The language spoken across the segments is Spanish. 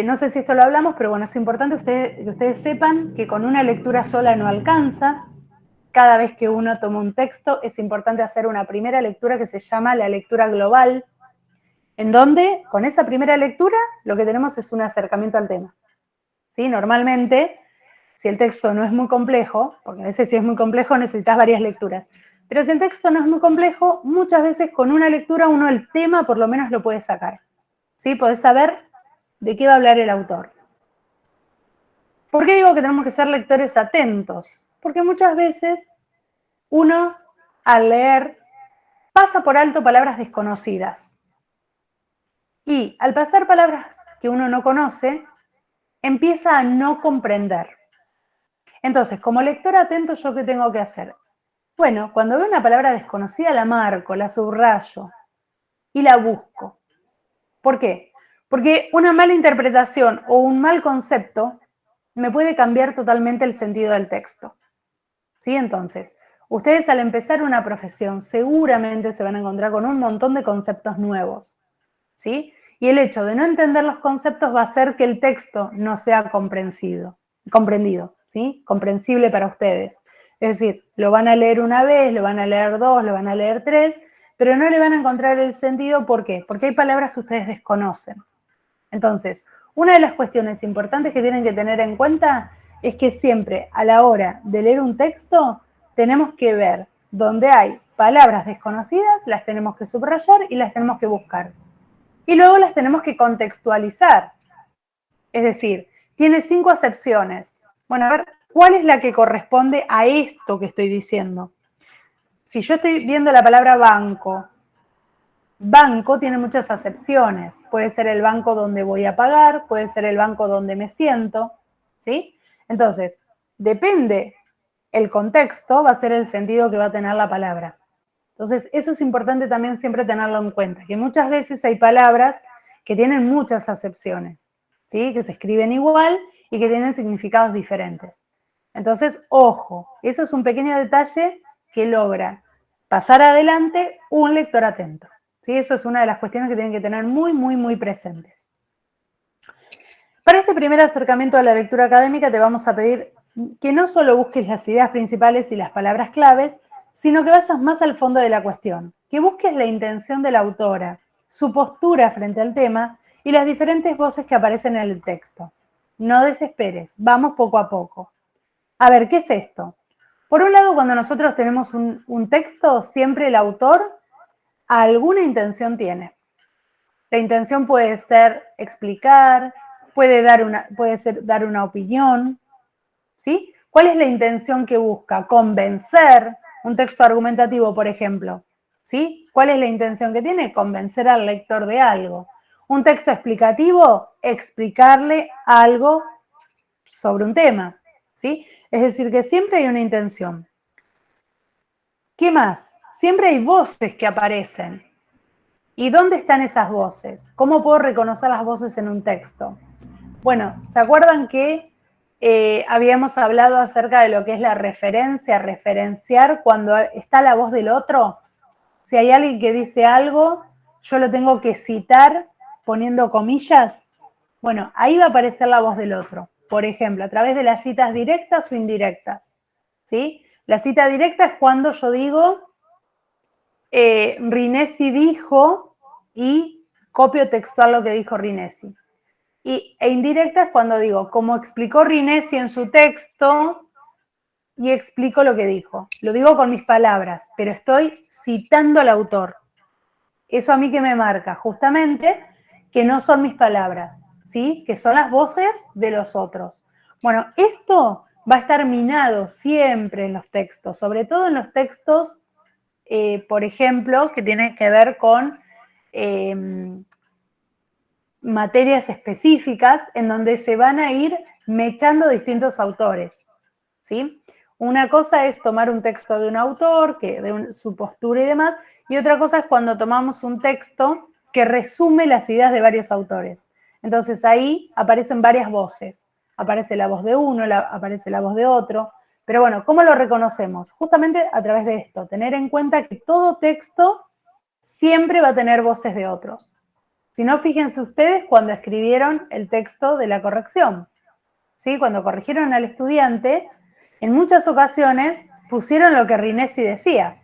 No sé si esto lo hablamos, pero bueno, es importante que ustedes sepan que con una lectura sola no alcanza. Cada vez que uno toma un texto es importante hacer una primera lectura que se llama la lectura global, en donde con esa primera lectura lo que tenemos es un acercamiento al tema. ¿Sí? Normalmente, si el texto no es muy complejo, porque a veces si es muy complejo necesitas varias lecturas, pero si el texto no es muy complejo, muchas veces con una lectura uno el tema por lo menos lo puede sacar. ¿Sí? Podés saber de qué va a hablar el autor. ¿Por qué digo que tenemos que ser lectores atentos? Porque muchas veces uno, al leer, pasa por alto palabras desconocidas. Y al pasar palabras que uno no conoce, empieza a no comprender. Entonces, como lector atento, ¿yo qué tengo que hacer? Bueno, cuando veo una palabra desconocida, la marco, la subrayo y la busco. ¿Por qué? Porque una mala interpretación o un mal concepto me puede cambiar totalmente el sentido del texto. ¿Sí? Entonces, ustedes al empezar una profesión seguramente se van a encontrar con un montón de conceptos nuevos. ¿Sí? Y el hecho de no entender los conceptos va a hacer que el texto no sea comprendido, ¿sí? Comprensible para ustedes. Es decir, lo van a leer una vez, lo van a leer dos, lo van a leer tres, pero no le van a encontrar el sentido. ¿Por qué? Porque hay palabras que ustedes desconocen. Entonces, una de las cuestiones importantes que tienen que tener en cuenta es que siempre a la hora de leer un texto tenemos que ver donde hay palabras desconocidas, las tenemos que subrayar y las tenemos que buscar. Y luego las tenemos que contextualizar. Es decir, tiene 5 acepciones. Bueno, a ver, ¿cuál es la que corresponde a esto que estoy diciendo? Si yo estoy viendo la palabra banco, banco tiene muchas acepciones. Puede ser el banco donde voy a pagar, puede ser el banco donde me siento, ¿sí? Entonces, depende el contexto, va a ser el sentido que va a tener la palabra. Entonces, eso es importante también siempre tenerlo en cuenta, que muchas veces hay palabras que tienen muchas acepciones, ¿sí? Que se escriben igual y que tienen significados diferentes. Entonces, ojo, eso es un pequeño detalle que logra pasar adelante un lector atento. ¿Sí? Eso es una de las cuestiones que tienen que tener muy presentes. Para este primer acercamiento a la lectura académica te vamos a pedir que no solo busques las ideas principales y las palabras claves, sino que vayas más al fondo de la cuestión, que busques la intención de la autora, su postura frente al tema y las diferentes voces que aparecen en el texto. No desesperes, vamos poco a poco. A ver, ¿qué es esto? Por un lado, cuando nosotros tenemos un texto, siempre el autor alguna intención tiene. La intención puede ser explicar, puede ser dar una opinión, ¿sí? ¿Cuál es la intención que busca? Convencer. Un texto argumentativo, por ejemplo, ¿sí? ¿Cuál es la intención que tiene? Convencer al lector de algo. Un texto explicativo, explicarle algo sobre un tema, ¿sí? Es decir, que siempre hay una intención. ¿Qué más? Siempre hay voces que aparecen. ¿Y dónde están esas voces? ¿Cómo puedo reconocer las voces en un texto? Bueno, ¿se acuerdan que habíamos hablado acerca de lo que es la referencia, referenciar cuando está la voz del otro? Si hay alguien que dice algo, yo lo tengo que citar poniendo comillas. Bueno, ahí va a aparecer la voz del otro. Por ejemplo, a través de las citas directas o indirectas. ¿Sí? La cita directa es cuando yo digo, Rinesi dijo y copio textual lo que dijo Rinesi. E indirecta es cuando digo, como explicó Rinesi en su texto, y explico lo que dijo. Lo digo con mis palabras, pero estoy citando al autor. Eso a mí que me marca, justamente, que no son mis palabras, ¿sí? Que son las voces de los otros. Bueno, esto va a estar minado siempre en los textos, sobre todo en los textos, por ejemplo, que tienen que ver con materias específicas en donde se van a ir mechando distintos autores, ¿sí? Una cosa es tomar un texto de un autor, su postura y demás, y otra cosa es cuando tomamos un texto que resume las ideas de varios autores. Entonces ahí aparecen varias voces. Aparece la voz de uno, aparece la voz de otro. Pero bueno, ¿cómo lo reconocemos? Justamente a través de esto, tener en cuenta que todo texto siempre va a tener voces de otros. sino fíjense ustedes cuando escribieron el texto de la corrección, ¿sí? Cuando corrigieron al estudiante, en muchas ocasiones pusieron lo que Rinesi decía.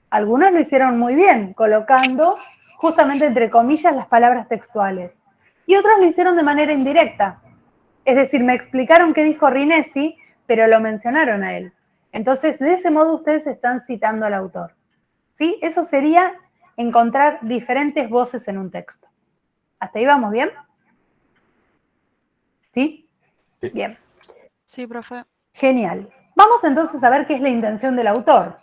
Algunos lo hicieron muy bien, colocando justamente entre comillas las palabras textuales. Y otros lo hicieron de manera indirecta. Es decir, me explicaron qué dijo Rinesi, pero lo mencionaron a él. Entonces, de ese modo ustedes están citando al autor. ¿Sí? Eso sería encontrar diferentes voces en un texto. ¿Hasta ahí vamos bien? ¿Sí? Sí. Bien. Sí, profe. Genial. Vamos entonces a ver qué es la intención del autor.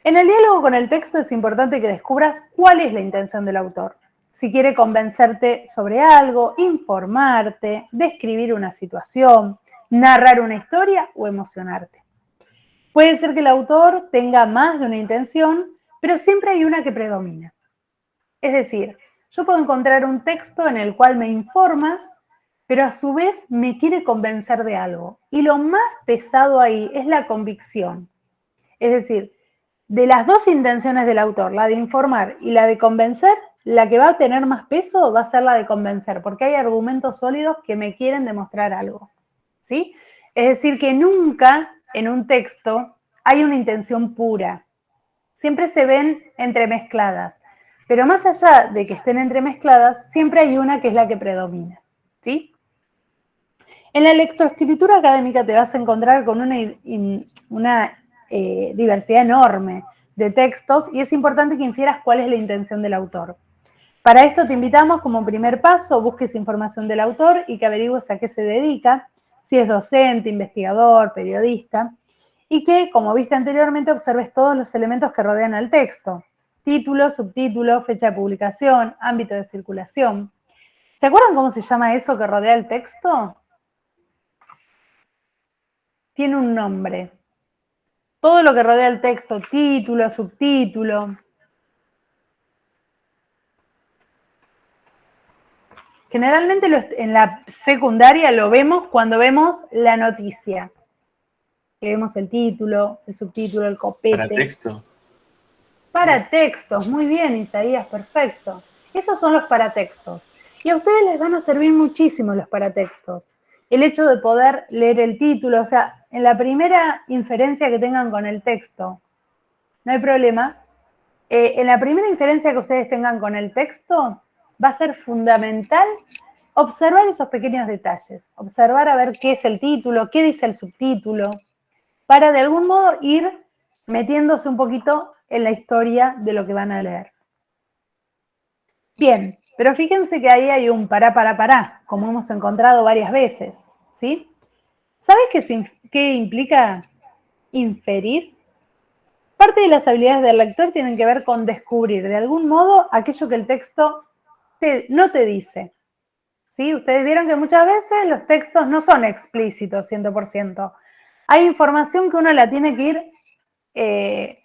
En el diálogo con el texto es importante que descubras cuál es la intención del autor. Si quiere convencerte sobre algo, informarte, describir una situación, narrar una historia o emocionarte. Puede ser que el autor tenga más de una intención, pero siempre hay una que predomina. Es decir, yo puedo encontrar un texto en el cual me informa, pero a su vez me quiere convencer de algo. Y lo más pesado ahí es la convicción. Es decir, de las dos intenciones del autor, la de informar y la de convencer, la que va a tener más peso va a ser la de convencer, porque hay argumentos sólidos que me quieren demostrar algo. ¿Sí? Es decir, que nunca en un texto hay una intención pura. Siempre se ven entremezcladas. Pero más allá de que estén entremezcladas, siempre hay una que es la que predomina. ¿Sí? En la lectoescritura académica te vas a encontrar con una diversidad enorme de textos y es importante que infieras cuál es la intención del autor. Para esto te invitamos como primer paso, busques información del autor y que averigües a qué se dedica, si es docente, investigador, periodista, y que, como viste anteriormente, observes todos los elementos que rodean al texto: título, subtítulo, fecha de publicación, ámbito de circulación. ¿Se acuerdan cómo se llama eso que rodea el texto? Tiene un nombre. Todo lo que rodea el texto, título, subtítulo. Generalmente en la secundaria lo vemos cuando vemos la noticia. Que vemos el título, el subtítulo, el copete. Para texto. Paratextos, muy bien, Isaías, perfecto. Esos son los paratextos. Y a ustedes les van a servir muchísimo los paratextos. El hecho de poder leer el título, o sea, en la primera inferencia que tengan con el texto, no hay problema. En la primera inferencia que ustedes tengan con el texto, va a ser fundamental observar esos pequeños detalles, observar a ver qué es el título, qué dice el subtítulo, para de algún modo ir metiéndose un poquito en la historia de lo que van a leer. Bien, pero fíjense que ahí hay un pará, como hemos encontrado varias veces, ¿sí? ¿Sabes qué implica inferir? Parte de las habilidades del lector tienen que ver con descubrir de algún modo aquello que el texto no te dice. ¿Sí? Ustedes vieron que muchas veces los textos no son explícitos 100%. Hay información que uno la tiene que ir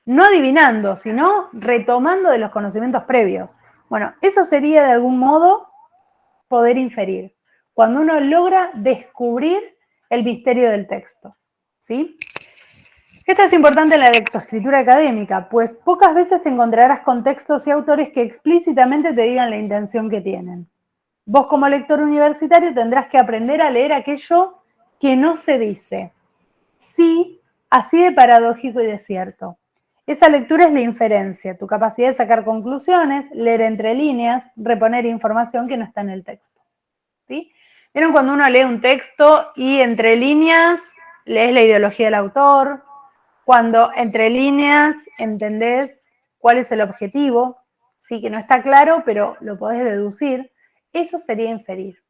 no adivinando, sino retomando de los conocimientos previos. Bueno, eso sería de algún modo poder inferir, cuando uno logra descubrir el misterio del texto. ¿Sí? Esto es importante en la lectoescritura académica, pues pocas veces te encontrarás con textos y autores que explícitamente te digan la intención que tienen. Vos como lector universitario tendrás que aprender a leer aquello que no se dice. Sí, así de paradójico y de cierto. Esa lectura es la inferencia, tu capacidad de sacar conclusiones, leer entre líneas, reponer información que no está en el texto. ¿Sí? ¿Vieron cuando uno lee un texto y entre líneas lees la ideología del autor? Cuando entre líneas entendés cuál es el objetivo, sí, que no está claro, pero lo podés deducir, eso sería inferir.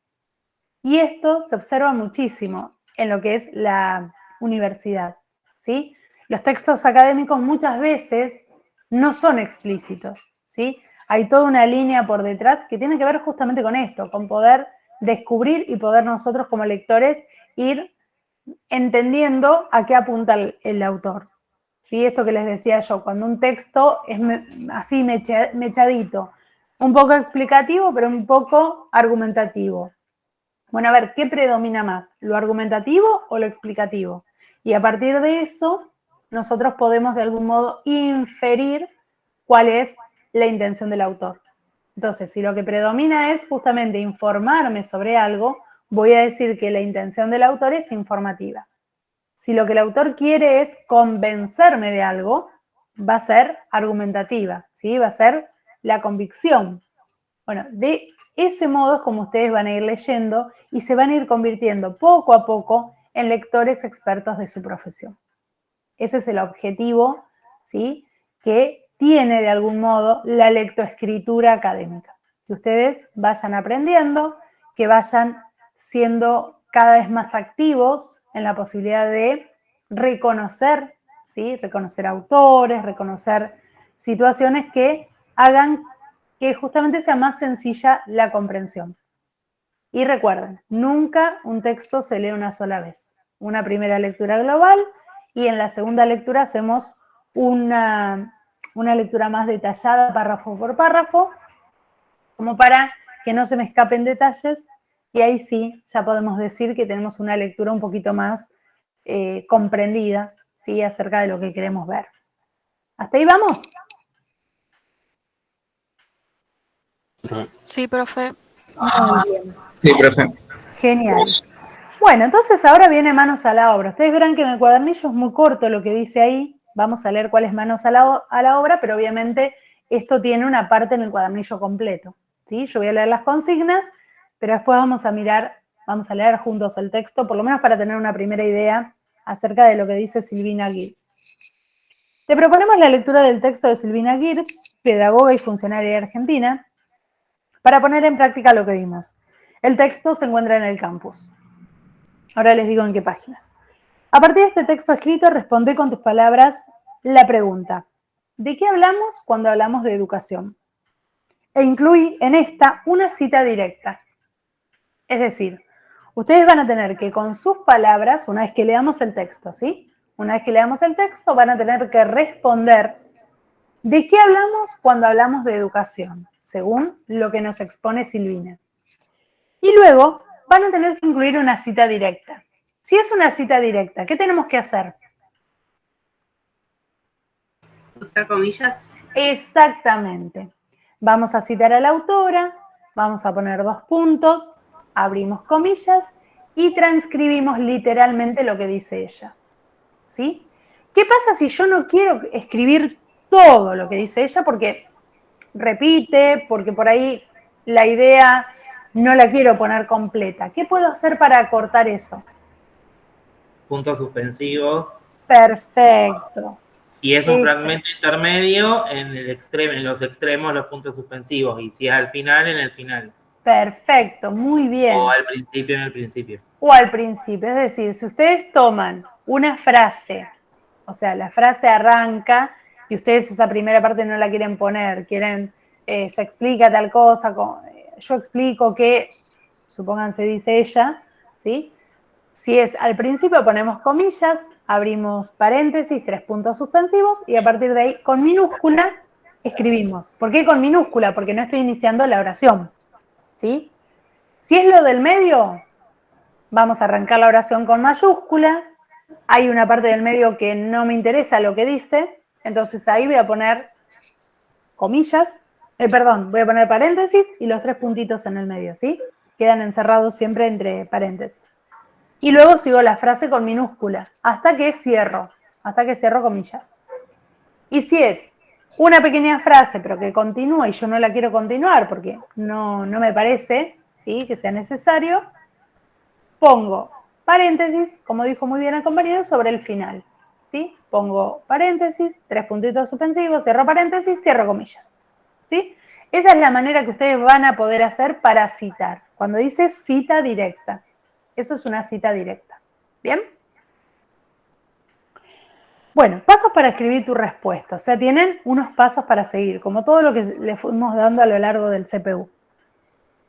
Y esto se observa muchísimo en lo que es la universidad, ¿sí? Los textos académicos muchas veces no son explícitos, ¿sí? Hay toda una línea por detrás que tiene que ver justamente con esto, con poder descubrir y poder nosotros como lectores ir entendiendo a qué apunta el autor. ¿Sí? Esto que les decía yo, cuando un texto es así mechadito, un poco explicativo, pero un poco argumentativo. Bueno, a ver, ¿qué predomina más? ¿Lo argumentativo o lo explicativo? Y a partir de eso, nosotros podemos de algún modo inferir cuál es la intención del autor. Entonces, si lo que predomina es justamente informarme sobre algo, voy a decir que la intención del autor es informativa. Si lo que el autor quiere es convencerme de algo, va a ser argumentativa, ¿sí? Va a ser la convicción. Bueno, de ese modo es como ustedes van a ir leyendo y se van a ir convirtiendo poco a poco en lectores expertos de su profesión. Ese es el objetivo, ¿sí?, que tiene de algún modo la lectoescritura académica. Que ustedes vayan aprendiendo, que vayan siendo cada vez más activos en la posibilidad de reconocer, ¿sí?, reconocer autores, reconocer situaciones que hagan que justamente sea más sencilla la comprensión. Y recuerden, nunca un texto se lee una sola vez. Una primera lectura global y en la segunda lectura hacemos una lectura más detallada, párrafo por párrafo, como para que no se me escapen detalles, y ahí sí, ya podemos decir que tenemos una lectura un poquito más comprendida, ¿sí?, acerca de lo que queremos ver. ¿Hasta ahí vamos? Sí, profe. Muy bien. Sí, profe. Genial. Bueno, entonces ahora viene manos a la obra. Ustedes verán que en el cuadernillo es muy corto lo que dice ahí. Vamos a leer cuál es manos a la obra, pero obviamente esto tiene una parte en el cuadernillo completo, ¿sí? Yo voy a leer las consignas, pero después vamos a leer juntos el texto, por lo menos para tener una primera idea acerca de lo que dice Silvina Gibbs. Te proponemos la lectura del texto de Silvina Gibbs, pedagoga y funcionaria argentina, para poner en práctica lo que vimos. El texto se encuentra en el campus. Ahora les digo en qué páginas. A partir de este texto escrito, responde con tus palabras la pregunta: ¿de qué hablamos cuando hablamos de educación? E incluí en esta una cita directa. Es decir, ustedes van a tener que con sus palabras, una vez que leamos el texto, ¿sí? Una vez que leamos el texto, van a tener que responder ¿de qué hablamos cuando hablamos de educación? Según lo que nos expone Silvina. Y luego van a tener que incluir una cita directa. Si es una cita directa, ¿qué tenemos que hacer? Usar comillas. Exactamente. Vamos a citar a la autora, vamos a poner 2 puntos, abrimos comillas y transcribimos literalmente lo que dice ella. ¿Sí? ¿Qué pasa si yo no quiero escribir todo lo que dice ella? Porque repite, porque por ahí la idea no la quiero poner completa. ¿Qué puedo hacer para acortar eso? Puntos suspensivos. Perfecto. Si es un fragmento intermedio, en los extremos los puntos suspensivos. Y si es al final, en el final. Perfecto, muy bien. O al principio, en el principio. O al principio, es decir, si ustedes toman una frase, o sea, la frase arranca y ustedes esa primera parte no la quieren poner, quieren, se explica tal cosa, yo explico que, supónganse dice ella, ¿sí? Si es al principio ponemos comillas, abrimos paréntesis, 3 puntos suspensivos y a partir de ahí con minúscula escribimos. ¿Por qué con minúscula? Porque no estoy iniciando la oración, ¿sí? Si es lo del medio, vamos a arrancar la oración con mayúscula. Hay una parte del medio que no me interesa lo que dice, entonces ahí voy a poner comillas, voy a poner paréntesis y los 3 puntitos en el medio, ¿sí? Quedan encerrados siempre entre paréntesis. Y luego sigo la frase con minúscula, hasta que cierro comillas. Y si es una pequeña frase, pero que continúa y yo no la quiero continuar porque no me parece, ¿sí?, que sea necesario, pongo paréntesis, como dijo muy bien el compañero, sobre el final, ¿sí? Pongo paréntesis, 3 puntitos suspensivos, cierro paréntesis, cierro comillas, ¿sí? Esa es la manera que ustedes van a poder hacer para citar. Cuando dice cita directa, eso es una cita directa. ¿Bien? Bueno, pasos para escribir tu respuesta. O sea, tienen unos pasos para seguir, como todo lo que le fuimos dando a lo largo del CPU.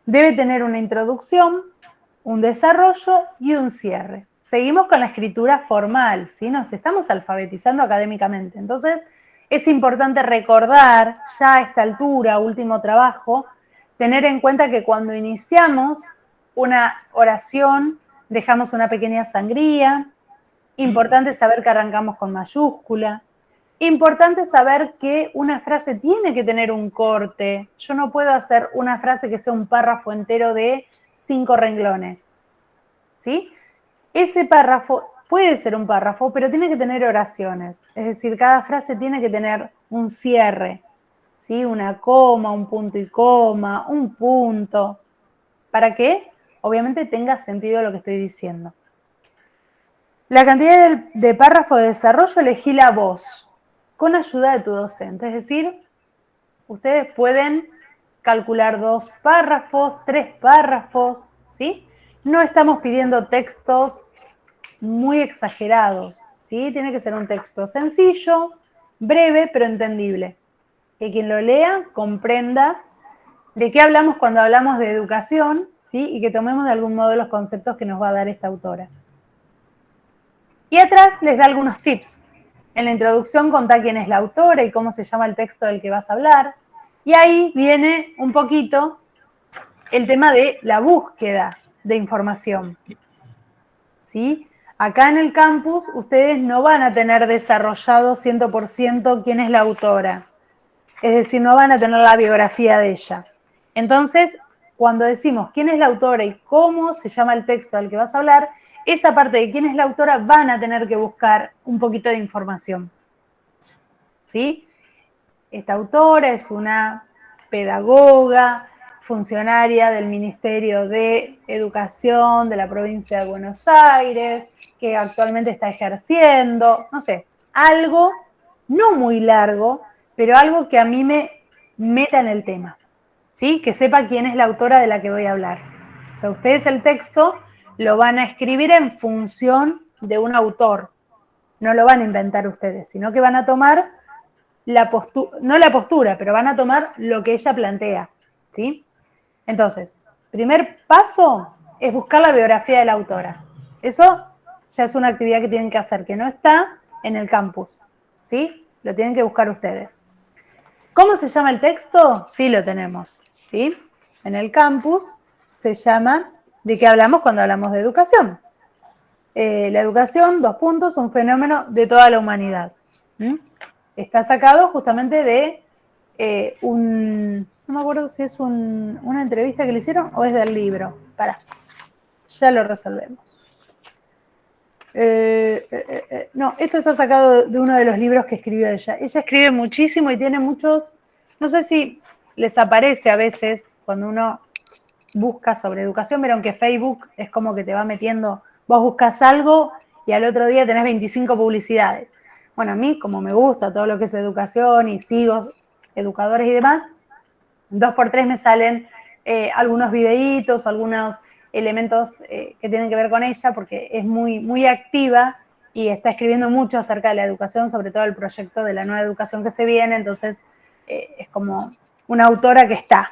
Debe tener una introducción, un desarrollo y un cierre. Seguimos con la escritura formal, ¿sí? Nos estamos alfabetizando académicamente. Entonces, es importante recordar, ya a esta altura, último trabajo, tener en cuenta que cuando iniciamos una oración, dejamos una pequeña sangría. Importante saber que arrancamos con mayúscula. Importante saber que una frase tiene que tener un corte. Yo no puedo hacer una frase que sea un párrafo entero de 5 renglones, ¿sí? Ese párrafo puede ser un párrafo, pero tiene que tener oraciones. Es decir, cada frase tiene que tener un cierre, ¿sí? Una coma, un punto y coma, un punto. ¿Para qué? Obviamente tenga sentido lo que estoy diciendo. La cantidad de párrafo de desarrollo elegíla vos, con ayuda de tu docente. Es decir, ustedes pueden calcular 2 párrafos, 3 párrafos, ¿sí? No estamos pidiendo textos muy exagerados, ¿sí? Tiene que ser un texto sencillo, breve, pero entendible. Que quien lo lea comprenda de qué hablamos cuando hablamos de educación, ¿sí? Y que tomemos de algún modo los conceptos que nos va a dar esta autora. Y atrás les da algunos tips. En la introducción contá quién es la autora y cómo se llama el texto del que vas a hablar. Y ahí viene un poquito el tema de la búsqueda de información, ¿sí? Acá en el campus ustedes no van a tener desarrollado 100% quién es la autora. Es decir, no van a tener la biografía de ella. Entonces, cuando decimos quién es la autora y cómo se llama el texto del que vas a hablar, esa parte de quién es la autora van a tener que buscar un poquito de información, ¿sí? Esta autora es una pedagoga, funcionaria del Ministerio de Educación de la provincia de Buenos Aires, que actualmente está ejerciendo, no sé, algo no muy largo, pero algo que a mí me meta en el tema, ¿sí? Que sepa quién es la autora de la que voy a hablar. O sea, ustedes el texto lo van a escribir en función de un autor, no lo van a inventar ustedes, sino que van a tomar no la postura, pero van a tomar lo que ella plantea, ¿sí? Entonces, primer paso es buscar la biografía de la autora. Eso ya es una actividad que tienen que hacer, que no está en el campus, ¿sí? Lo tienen que buscar ustedes. ¿Cómo se llama el texto? Sí lo tenemos, ¿sí? En el campus se llama ¿de qué hablamos cuando hablamos de educación? La educación, 2 puntos, un fenómeno de toda la humanidad. Está sacado justamente de no me acuerdo si es una entrevista que le hicieron o es del libro. Pará, ya lo resolvemos. No, esto está sacado de uno de los libros que escribió ella. Ella escribe muchísimo y tiene muchos, no sé si les aparece a veces cuando uno busca sobre educación, pero aunque Facebook es como que te va metiendo, vos buscas algo y al otro día tenés 25 publicidades. Bueno, a mí, como me gusta todo lo que es educación y sigo educadores y demás, 2x3 me salen algunos videitos, algunos elementos que tienen que ver con ella, porque es muy, muy activa y está escribiendo mucho acerca de la educación, sobre todo el proyecto de la nueva educación que se viene, entonces es como una autora que está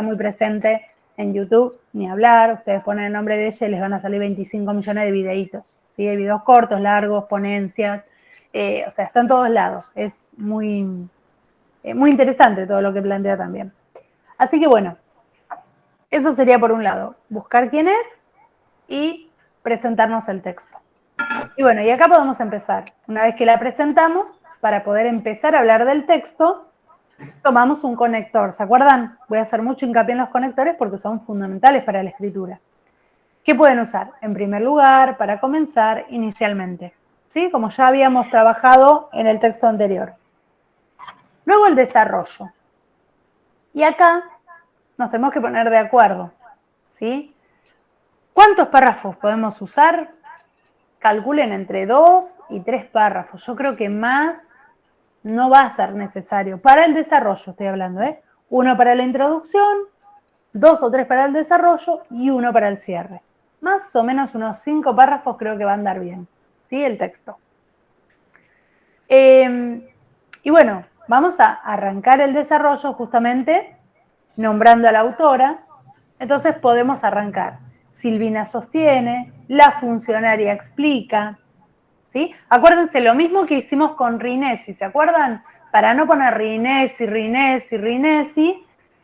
muy presente en YouTube, ni hablar, ustedes ponen el nombre de ella y les van a salir 25 millones de videitos, ¿sí? Hay videos cortos, largos, ponencias, o sea, está en todos lados, es muy interesante todo lo que plantea también. Así que bueno, eso sería por un lado, buscar quién es y presentarnos el texto. Y bueno, y acá podemos empezar. Una vez que la presentamos, para poder empezar a hablar del texto, tomamos un conector. ¿Se acuerdan? Voy a hacer mucho hincapié en los conectores porque son fundamentales para la escritura. ¿Qué pueden usar? En primer lugar, para comenzar, inicialmente, ¿sí? Como ya habíamos trabajado en el texto anterior. Luego el desarrollo. Y acá nos tenemos que poner de acuerdo, ¿sí? ¿Cuántos párrafos podemos usar? Calculen entre 2 y 3 párrafos. Yo creo que más no va a ser necesario. Para el desarrollo estoy hablando, ¿eh? 1 para la introducción, 2 o 3 para el desarrollo y 1 para el cierre. Más o menos unos 5 párrafos creo que va a andar bien, ¿sí? El texto. Y bueno, vamos a arrancar el desarrollo justamente nombrando a la autora. Entonces podemos arrancar. Silvina sostiene, la funcionaria explica, ¿sí? Acuérdense, lo mismo que hicimos con Rinesi, ¿se acuerdan? Para no poner Rinesi,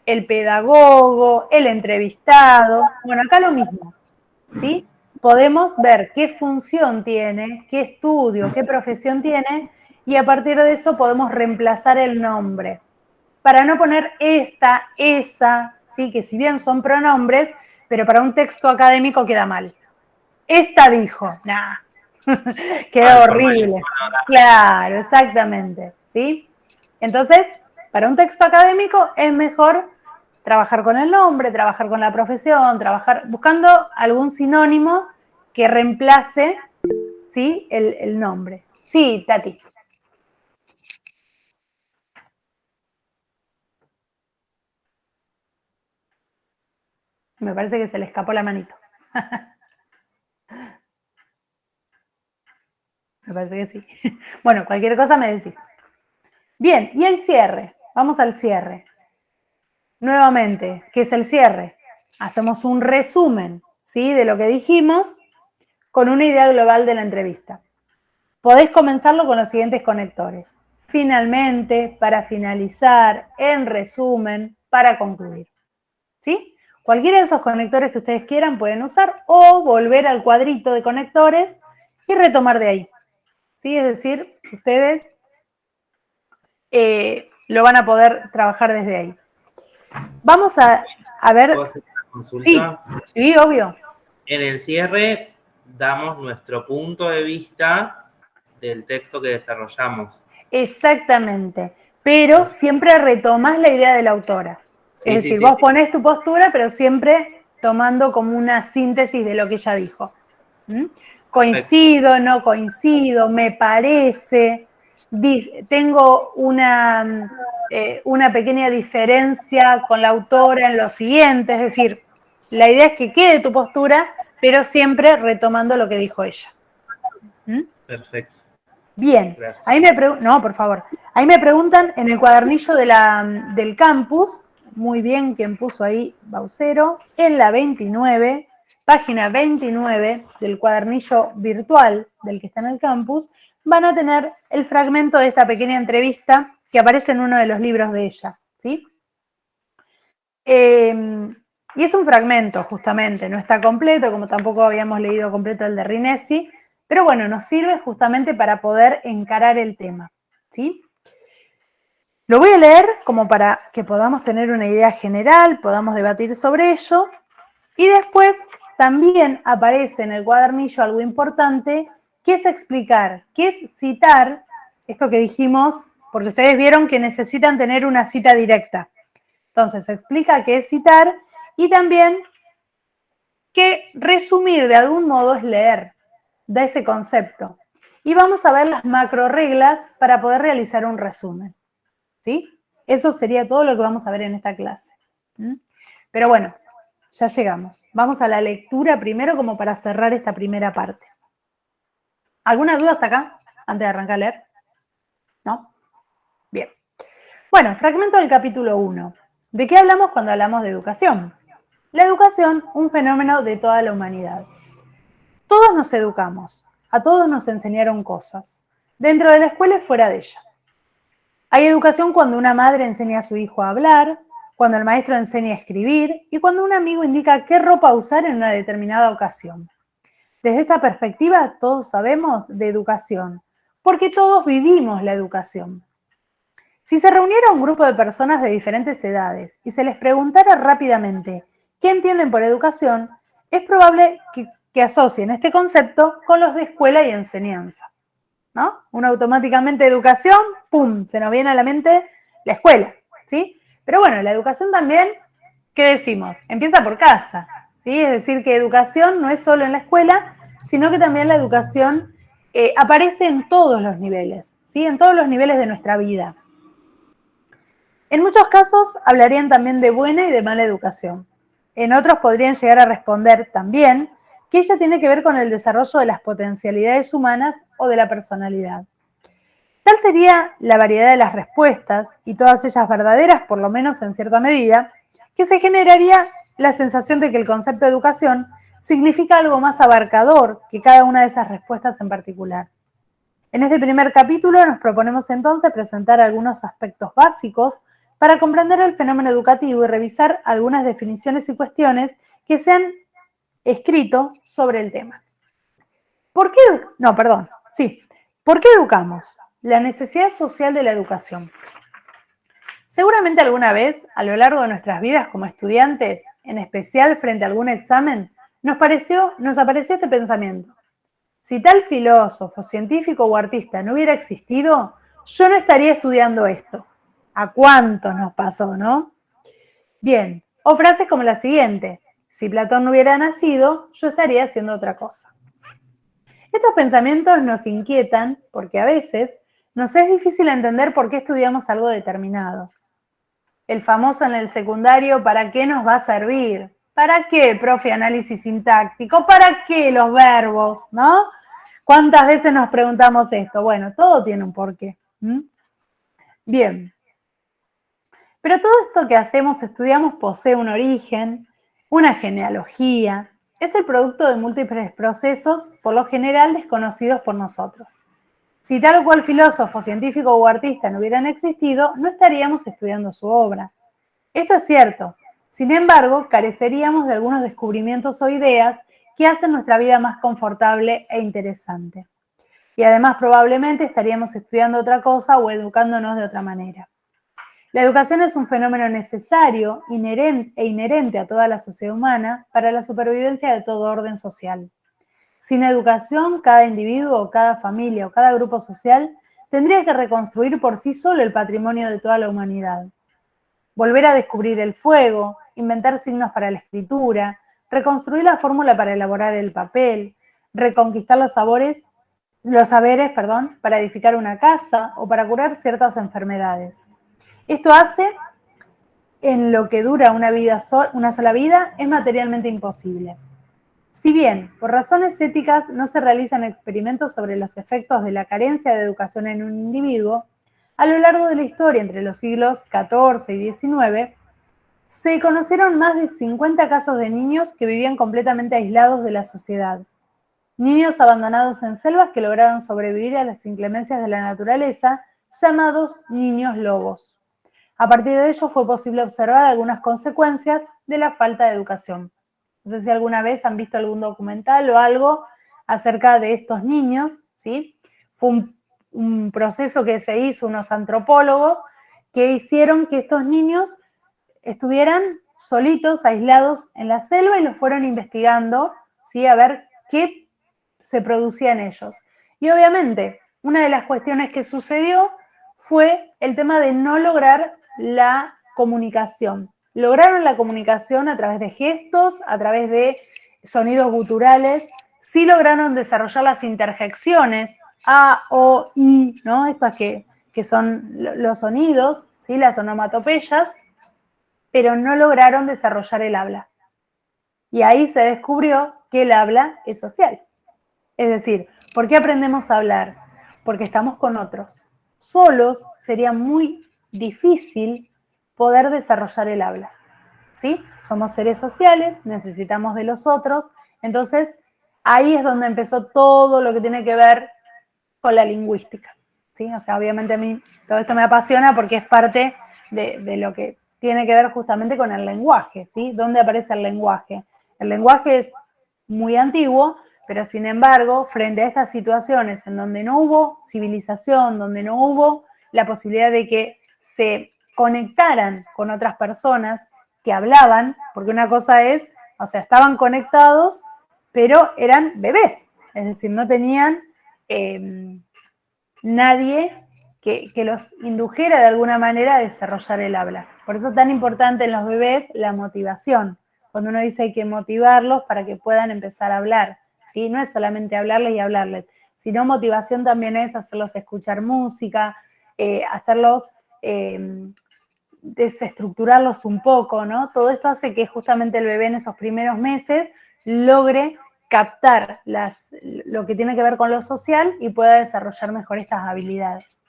el pedagogo, el entrevistado. Bueno, acá lo mismo, ¿sí? Podemos ver qué función tiene, qué estudio, qué profesión tiene y a partir de eso podemos reemplazar el nombre. Para no poner esta, esa, ¿sí? Que si bien son pronombres, pero para un texto académico queda mal. Esta dijo, nah, queda horrible. Claro, exactamente, ¿sí? Entonces, para un texto académico es mejor trabajar con el nombre, trabajar con la profesión, trabajar buscando algún sinónimo que reemplace, ¿sí? el nombre. Sí, Tati. Me parece que se le escapó la manito. Me parece que sí. Bueno, cualquier cosa me decís. Bien, y el cierre. Vamos al cierre. Nuevamente, ¿qué es el cierre? Hacemos un resumen, ¿sí? De lo que dijimos con una idea global de la entrevista. Podés comenzarlo con los siguientes conectores. Finalmente, para finalizar, en resumen, para concluir. ¿Sí? Cualquiera de esos conectores que ustedes quieran pueden usar o volver al cuadrito de conectores y retomar de ahí. ¿Sí? Es decir, ustedes lo van a poder trabajar desde ahí. Vamos a ver. ¿Puedo hacer una consulta? Sí, obvio. En el cierre damos nuestro punto de vista del texto que desarrollamos. Exactamente. Pero siempre retomás la idea de la autora. Sí, Es sí, decir, sí, vos sí. ponés tu postura, pero siempre tomando como una síntesis de lo que ella dijo. ¿Mm? Coincido, no coincido, me parece, tengo una pequeña diferencia con la autora en lo siguiente, es decir, la idea es que quede tu postura, pero siempre retomando lo que dijo ella. ¿Mm? Perfecto. Bien, Gracias. ahí no, por favor. Ahí me preguntan en el cuadernillo del campus, muy bien, quien puso ahí Baucero, en la 29, página 29 del cuadernillo virtual del que está en el campus, van a tener el fragmento de esta pequeña entrevista que aparece en uno de los libros de ella, ¿sí? Y es un fragmento, justamente, no está completo, como tampoco habíamos leído completo el de Rinesi, pero bueno, nos sirve justamente para poder encarar el tema, ¿sí? Lo voy a leer como para que podamos tener una idea general, podamos debatir sobre ello, y después también aparece en el cuadernillo algo importante, que es explicar, que es citar, esto que dijimos, porque ustedes vieron que necesitan tener una cita directa. Entonces, se explica qué es citar y también que resumir de algún modo es leer, da ese concepto. Y vamos a ver las macro reglas para poder realizar un resumen. ¿Sí? Eso sería todo lo que vamos a ver en esta clase. Pero bueno, ya llegamos. Vamos a la lectura primero como para cerrar esta primera parte. ¿Alguna duda hasta acá? Antes de arrancar a leer. ¿No? Bien. Bueno, fragmento del capítulo 1. ¿De qué hablamos cuando hablamos de educación? La educación, un fenómeno de toda la humanidad. Todos nos educamos, a todos nos enseñaron cosas, dentro de la escuela y fuera de ella. Hay educación cuando una madre enseña a su hijo a hablar, cuando el maestro enseña a escribir y cuando un amigo indica qué ropa usar en una determinada ocasión. Desde esta perspectiva, todos sabemos de educación, porque todos vivimos la educación. Si se reuniera un grupo de personas de diferentes edades y se les preguntara rápidamente qué entienden por educación, es probable que asocien este concepto con los de escuela y enseñanza, ¿no? Uno automáticamente educación, ¡pum!, se nos viene a la mente la escuela, ¿sí? Pero bueno, la educación también, ¿qué decimos? Empieza por casa, ¿sí? Es decir, que educación no es solo en la escuela, sino que también la educación aparece en todos los niveles, ¿sí? En todos los niveles de nuestra vida. En muchos casos hablarían también de buena y de mala educación. En otros podrían llegar a responder también que ella tiene que ver con el desarrollo de las potencialidades humanas o de la personalidad. Tal sería la variedad de las respuestas, y todas ellas verdaderas, por lo menos en cierta medida, que se generaría la sensación de que el concepto de educación significa algo más abarcador que cada una de esas respuestas en particular. En este primer capítulo nos proponemos entonces presentar algunos aspectos básicos para comprender el fenómeno educativo y revisar algunas definiciones y cuestiones que se han escrito sobre el tema. ¿Por qué educamos? la necesidad social de la educación. Seguramente alguna vez, a lo largo de nuestras vidas como estudiantes, en especial frente a algún examen, nos apareció este pensamiento. Si tal filósofo, científico o artista no hubiera existido, yo no estaría estudiando esto. ¿A cuántos nos pasó, no? Bien, o frases como la siguiente. Si Platón no hubiera nacido, yo estaría haciendo otra cosa. Estos pensamientos nos inquietan porque a veces nos es difícil entender por qué estudiamos algo determinado. El famoso en el secundario, ¿para qué nos va a servir? ¿Para qué, profe, análisis sintáctico? ¿Para qué los verbos? ¿No? ¿Cuántas veces nos preguntamos esto? Bueno, todo tiene un porqué. Bien. Pero todo esto que hacemos, estudiamos, posee un origen, una genealogía. Es el producto de múltiples procesos, por lo general desconocidos por nosotros. Si tal o cual filósofo, científico o artista no hubieran existido, no estaríamos estudiando su obra. Esto es cierto. Sin embargo, careceríamos de algunos descubrimientos o ideas que hacen nuestra vida más confortable e interesante. Y además probablemente estaríamos estudiando otra cosa o educándonos de otra manera. La educación es un fenómeno necesario e inherente a toda la sociedad humana para la supervivencia de todo orden social. Sin educación, cada individuo, cada familia o cada grupo social tendría que reconstruir por sí solo el patrimonio de toda la humanidad. Volver a descubrir el fuego, inventar signos para la escritura, reconstruir la fórmula para elaborar el papel, reconquistar los saberes, para edificar una casa o para curar ciertas enfermedades. Esto hace, en lo que dura una sola vida, es materialmente imposible. Si bien, por razones éticas, no se realizan experimentos sobre los efectos de la carencia de educación en un individuo, a lo largo de la historia, entre los siglos XIV y XIX, se conocieron más de 50 casos de niños que vivían completamente aislados de la sociedad. Niños abandonados en selvas que lograron sobrevivir a las inclemencias de la naturaleza, llamados niños lobos. A partir de ello fue posible observar algunas consecuencias de la falta de educación. No sé si alguna vez han visto algún documental o algo acerca de estos niños, ¿sí? Fue un proceso que se hizo unos antropólogos que hicieron que estos niños estuvieran solitos, aislados en la selva y los fueron investigando, ¿sí? A ver qué se producía en ellos. Y obviamente, una de las cuestiones que sucedió fue el tema de no lograr la comunicación. Lograron la comunicación a través de gestos, a través de sonidos guturales, sí lograron desarrollar las interjecciones, A, O, I, ¿no? Estas que son los sonidos, ¿sí? Las onomatopeyas, pero no lograron desarrollar el habla. Y ahí se descubrió que el habla es social. Es decir, ¿por qué aprendemos a hablar? Porque estamos con otros. Solos sería muy difícil poder desarrollar el habla, ¿sí? Somos seres sociales, necesitamos de los otros, entonces ahí es donde empezó todo lo que tiene que ver con la lingüística, ¿sí? O sea, obviamente a mí todo esto me apasiona porque es parte de lo que tiene que ver justamente con el lenguaje, ¿sí? ¿Dónde aparece el lenguaje? El lenguaje es muy antiguo, pero sin embargo, frente a estas situaciones en donde no hubo civilización, donde no hubo la posibilidad de que se conectaran con otras personas que hablaban, porque una cosa es, o sea, estaban conectados, pero eran bebés, es decir, no tenían nadie que los indujera de alguna manera a desarrollar el habla. Por eso es tan importante en los bebés la motivación. Cuando uno dice hay que motivarlos para que puedan empezar a hablar, ¿sí? No es solamente hablarles y hablarles, sino motivación también es hacerlos escuchar música, hacerlos desestructurarlos un poco, ¿no? Todo esto hace que justamente el bebé en esos primeros meses logre captar lo que tiene que ver con lo social y pueda desarrollar mejor estas habilidades.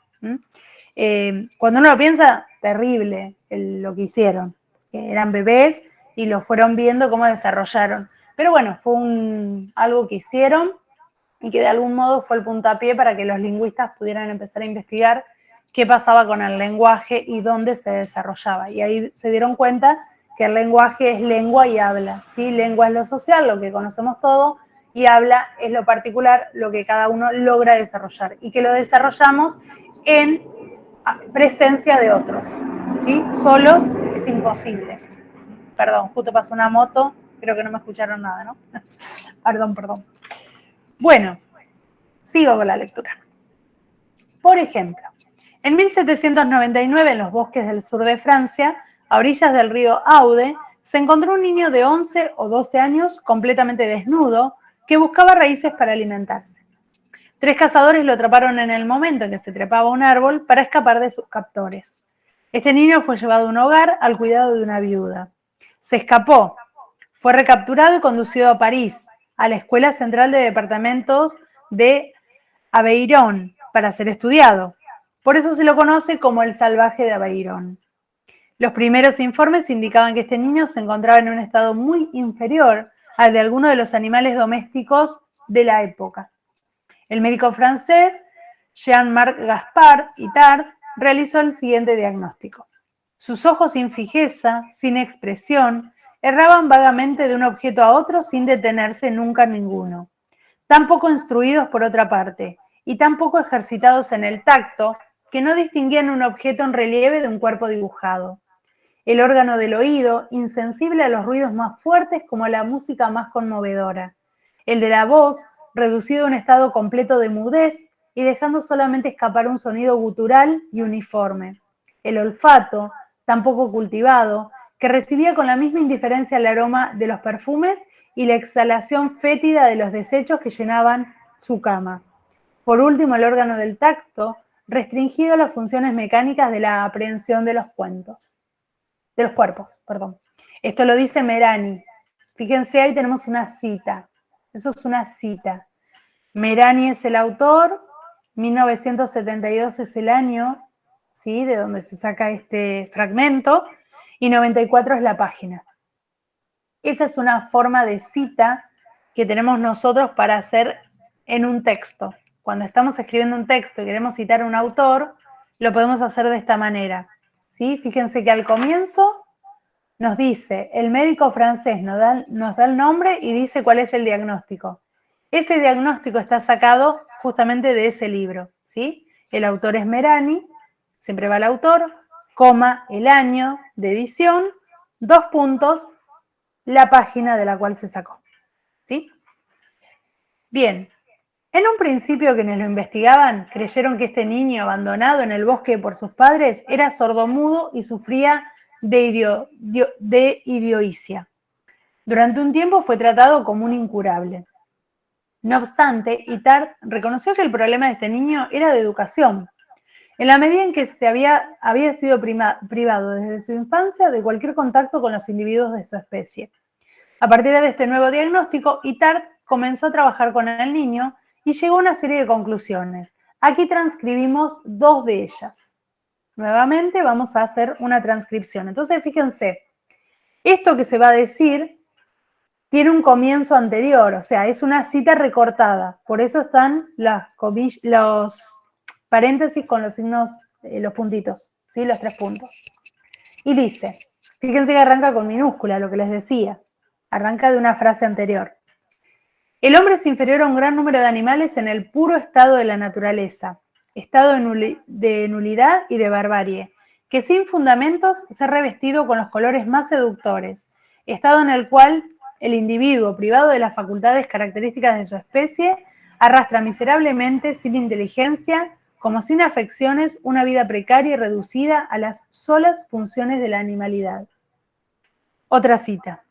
Cuando uno lo piensa, terrible lo que hicieron. Eran bebés y lo fueron viendo cómo desarrollaron. Pero bueno, fue algo que hicieron y que de algún modo fue el puntapié para que los lingüistas pudieran empezar a investigar qué pasaba con el lenguaje y dónde se desarrollaba. Y ahí se dieron cuenta que el lenguaje es lengua y habla, ¿sí? Lengua es lo social, lo que conocemos todo, y habla, es lo particular, lo que cada uno logra desarrollar y que lo desarrollamos en presencia de otros, ¿sí? Solos es imposible. Perdón, justo pasó una moto, creo que no me escucharon nada, ¿no? Perdón. Bueno, sigo con la lectura. Por ejemplo, en 1799, en los bosques del sur de Francia, a orillas del río Aude, se encontró un niño de 11 o 12 años completamente desnudo que buscaba raíces para alimentarse. 3 cazadores lo atraparon en el momento en que se trepaba a un árbol para escapar de sus captores. Este niño fue llevado a un hogar al cuidado de una viuda. Se escapó, fue recapturado y conducido a París, a la Escuela Central de Departamentos de Aveyron, para ser estudiado. Por eso se lo conoce como el salvaje de Aveyron. Los primeros informes indicaban que este niño se encontraba en un estado muy inferior al de alguno de los animales domésticos de la época. El médico francés Jean-Marc Gaspard Itard realizó el siguiente diagnóstico. Sus ojos sin fijeza, sin expresión, erraban vagamente de un objeto a otro sin detenerse nunca en ninguno. Tan poco instruidos por otra parte, y tan poco ejercitados en el tacto, que no distinguían un objeto en relieve de un cuerpo dibujado. El órgano del oído, insensible a los ruidos más fuertes como a la música más conmovedora. El de la voz, reducido a un estado completo de mudez y dejando solamente escapar un sonido gutural y uniforme. El olfato, tan poco cultivado, que recibía con la misma indiferencia el aroma de los perfumes y la exhalación fétida de los desechos que llenaban su cama. Por último, el órgano del tacto, restringido a las funciones mecánicas de la aprehensión de los cuerpos. Esto lo dice Merani. Fíjense, ahí tenemos una cita. Eso es una cita. Merani es el autor, 1972 es el año, ¿sí?, de donde se saca este fragmento, y 94 es la página. Esa es una forma de cita que tenemos nosotros para hacer en un texto. Cuando estamos escribiendo un texto y queremos citar a un autor, lo podemos hacer de esta manera, ¿sí? Fíjense que al comienzo nos dice, el médico francés nos da el nombre y dice cuál es el diagnóstico. Ese diagnóstico está sacado justamente de ese libro, ¿sí? El autor es Merani, siempre va el autor, coma, el año de edición, 2 puntos, la página de la cual se sacó, ¿sí? Bien, en un principio quienes lo investigaban creyeron que este niño abandonado en el bosque por sus padres era sordomudo y sufría de idioisia. Durante un tiempo fue tratado como un incurable. No obstante, Itard reconoció que el problema de este niño era de educación, en la medida en que había sido privado desde su infancia de cualquier contacto con los individuos de su especie. A partir de este nuevo diagnóstico, Itard comenzó a trabajar con el niño y llegó a una serie de conclusiones. Aquí transcribimos 2 de ellas. Nuevamente vamos a hacer una transcripción. Entonces, fíjense, esto que se va a decir tiene un comienzo anterior, o sea, es una cita recortada. Por eso están los paréntesis con los signos, los puntitos, ¿sí? Los 3 puntos. Y dice, fíjense que arranca con minúscula, lo que les decía. Arranca de una frase anterior. El hombre es inferior a un gran número de animales en el puro estado de la naturaleza, estado de nulidad y de barbarie, que sin fundamentos se ha revestido con los colores más seductores, estado en el cual el individuo, privado de las facultades características de su especie, arrastra miserablemente, sin inteligencia, como sin afecciones, una vida precaria y reducida a las solas funciones de la animalidad. Otra cita.